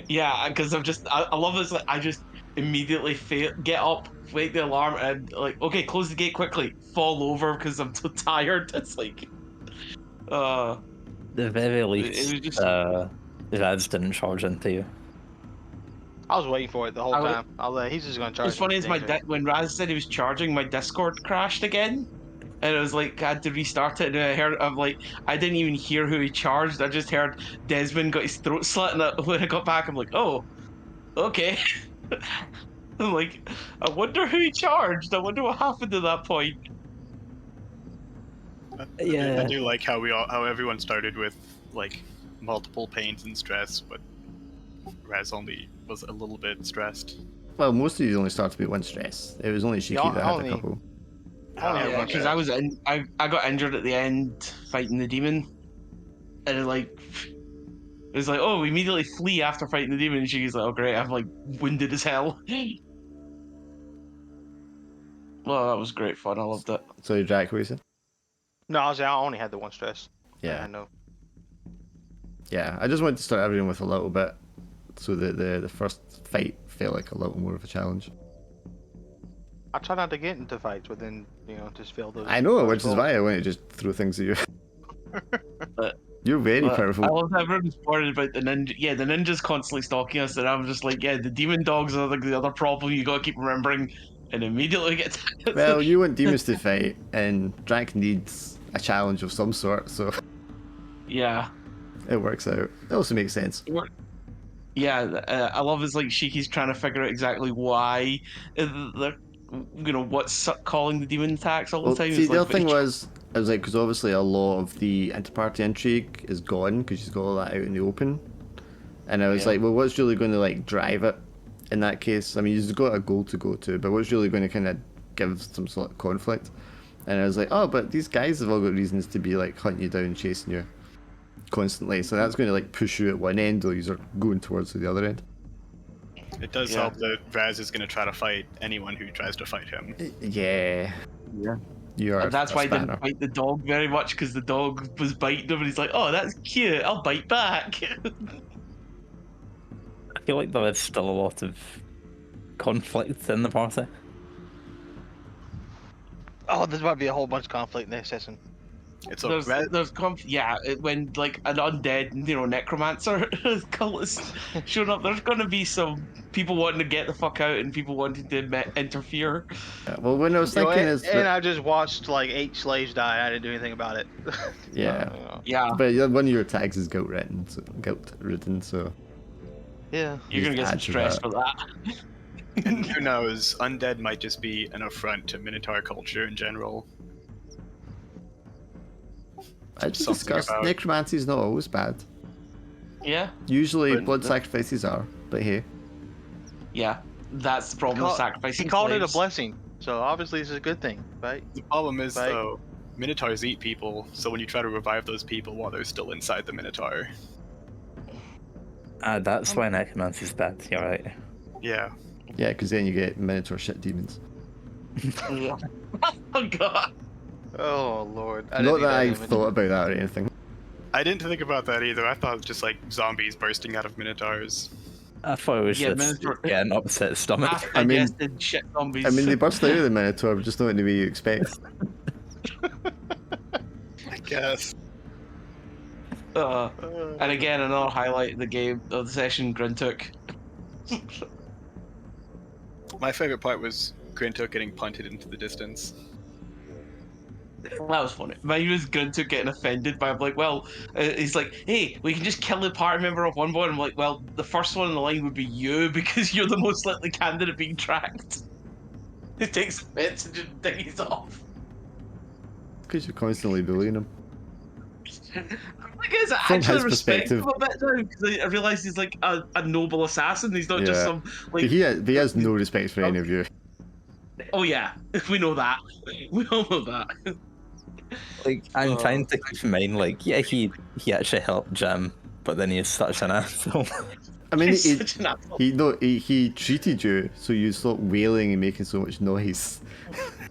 Yeah, because I love this. Like, I just immediately get up, wake the alarm, and like, okay, close the gate quickly, fall over because I'm too tired. It's like, The very least, was just- Raz didn't charge into you. I was waiting for it the whole I was- time. I was like, he's just gonna charge. It's funny is danger. when Raz said he was charging, my Discord crashed again. And it was like I had to restart it, and I didn't even hear who he charged. I just heard Desmond got his throat slit, and when I got back, I'm like, oh, okay. I'm like, I wonder who he charged. I wonder what happened at that point. Yeah. I do like how everyone started with like multiple pains and stress, but Raz only was a little bit stressed. Well, most of you only started with one stress. It was only Shiki Yeah, that had only- a couple. Yeah, because I got injured at the end fighting the demon, and it was like, oh, we immediately flee after fighting the demon, and she's like, oh great, I'm like wounded as hell. Well, that was great fun. I loved it. So, Jack, what you said? No, I only had the one stress. Yeah. I know. Yeah, I just wanted to start everything with a little bit, so that the first fight felt like a little more of a challenge. I try not to get into fights, but then just feel those. I know, those which is goals. why I want to just throw things at you. But- You're very But powerful. I love that everyone's worried about the ninja. Yeah, the ninja's constantly stalking us, and I'm just like, yeah, the demon dogs are like the other problem you gotta keep remembering, and immediately get. Well, you want demons to fight, and Drac needs a challenge of some sort, so Yeah. it works out. It also makes sense. Yeah, I love is like Shiki's trying to figure out exactly why they're, what's calling the demon attacks all the Well, time. see, It's the like, other thing was, I was like, because obviously a lot of the inter-party intrigue is gone because she's got all that out in the open, and I was Yeah. like, well, what's really going to like drive it in that case? I mean, you've got a goal to go to, but what's really going to kind of give some sort of conflict? And I was like, oh, but these guys have all got reasons to be like hunting you down, chasing you constantly, so that's going to like push you at one end, or you're going towards the other end. It does Yeah. help that Raz is going to try to fight anyone who tries to fight him. Yeah. Yeah. You are. And that's a why I didn't spanner. bite the dog very much, because the dog was biting him, and he's like, oh, that's cute, I'll bite back. I feel like there is still a lot of conflict in the party. Oh, there's about to be a whole bunch of conflict next session. It's a Raz, When like an undead, necromancer cult is showing up, there's gonna be some people wanting to get the fuck out and people wanting to interfere. Yeah, well, when I was You know, thinking and, is, and I just watched like 8 slaves die. I didn't do anything about it. yeah. Yeah. But one of your tags is guilt ridden, so Yeah. You're gonna get some add to stress that. for that. And who knows? Undead might just be an affront to Minotaur culture in general. I just Something discussed about- necromancy is not always bad. Yeah, Usually But- blood sacrifices are, but hey. yeah. That's the problem with He sacrificing called it a slaves. blessing, so obviously it's a good thing, right? The problem is, Right. though, Minotaurs eat people, so when you try to revive those people while they're still inside the Minotaur, That's why necromancy's bad. You're right. yeah. Yeah, because then you get minotaur shit demons. Yeah. Oh god. Oh lord. I Not didn't that need I've image. thought about that or anything. I didn't think about that either. I thought it was just like zombies bursting out of Minotaurs. I thought it was Yeah, just Minotaur- getting upset stomach. I mean- Half-digested shit zombies. I mean, they burst out of the minotaur, but just not in the way you expect. I guess. And again, another highlight of the game of the session, Grintook. My favorite part was Grintook getting punted into the distance. That was funny. Mine was Grintook getting offended by, I'm like, well, he's like, hey, we can just kill the party member of one boy. I'm like, well, the first one in the line would be you because you're the most likely candidate being tracked. He takes offense and just digs off. Because you're constantly bullying him. I guess I From actually his respect him perspective. a bit now because I realise he's like a noble assassin. He's not just Yeah. some But like. he has no respect for any of you. Oh yeah, we know that. We all know that. Like, I'm trying to keep in mind, like, yeah, he actually helped Jam, but then he's such an asshole. I mean, He's such an asshole. he treated you, so you stopped wailing and making so much noise.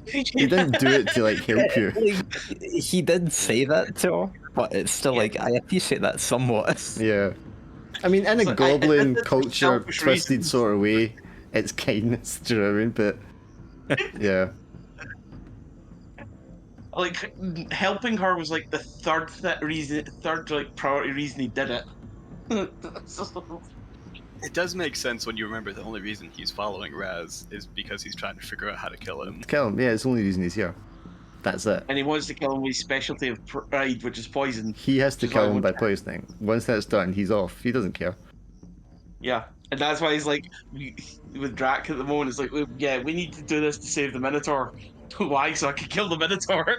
He didn't do it to like help you. Like, he did say that to her, but it's still like, I appreciate that somewhat. Yeah. I mean, in a So goblin that's for culture, selfish twisted reasons. sort of way, it's kindness, do you know what I mean? But yeah, Like helping her was like the third like priority reason he did it. It does make sense when you remember the only reason he's following Raz is because he's trying to figure out how to kill him. kill him. Yeah, it's the only reason he's here. That's it. And he wants to kill him with his specialty of pride, which is poison. He has to Which is kill why I him by want- poisoning. Once that's done, he's off. He doesn't care. Yeah, and that's why he's like with Drac at the moment. It's like, yeah, we need to do this to save the Minotaur. Why? So I can kill the Minotaur.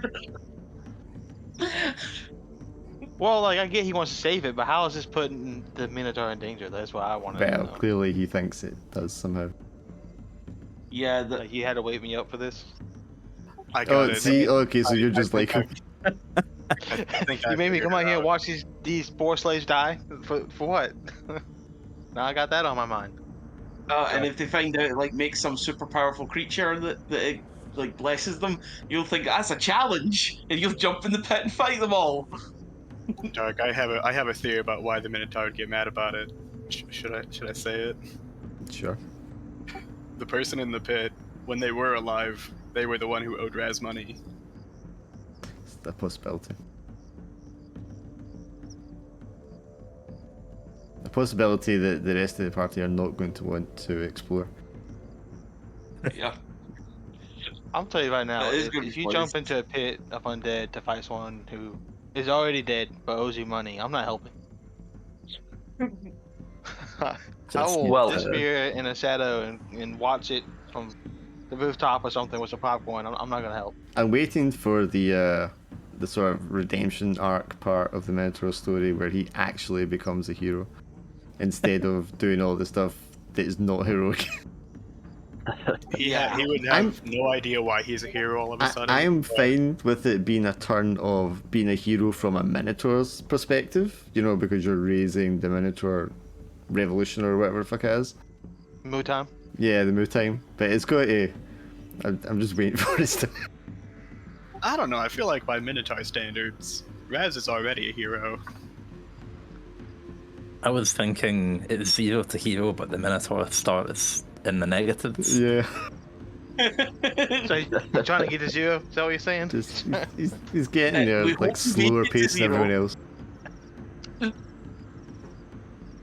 Well, like I get he wants to save it, but how is this putting the Minotaur in danger? That's what I want to Well, know. clearly he thinks it does somehow. Yeah, Like you had to wake me up for this. I got Oh, it. see, okay, so you're just like him. I think I You made me figured come it out here and out. watch these poor slaves die for what? Now I got that on my mind. and if they find out it like makes some super powerful creature that it like blesses them, you'll think that's a challenge, and you'll jump in the pit and fight them all. Dark, I have a theory about why the Minotaur would get mad about it. Should I say it? Sure. The person in the pit, when they were alive, they were the one who owed Raz money. It's a possibility. A possibility that the rest of the party are not going to want to explore. Yeah. I'll tell you right now, That is if, gonna be if you funny. jump into a pit of undead to fight someone who is already dead but owes you money, I'm not helping. I Just will need Well- to- disappear in a shadow and watch it from the rooftop or something with some popcorn. I'm not gonna help. I'm waiting for the sort of redemption arc part of the Minotaur story where he actually becomes a hero instead of doing all the stuff that is not heroic. He Yeah. would have no idea why he's a hero all of a sudden. I am but fine with it being a turn of being a hero from a Minotaur's perspective, you know, because you're raising the Minotaur revolution or whatever the fuck it is. Mood time. Yeah, the move time. But it's got to. I'm just waiting for it to. I don't know. I feel like by Minotaur standards, Raz is already a hero. I was thinking it's 0 to hero, but the Minotaur starts in the negatives. Yeah. So you're trying to get to 0? Is that what you're saying? Just he's getting there We hope like he slower makes it to pace than zero. everyone else.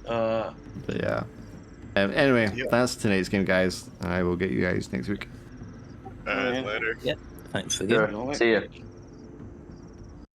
But yeah. Anyway, Yeah. that's tonight's game, guys. I will get you guys next week. Yeah. Later. Thanks again. Sure. See ya.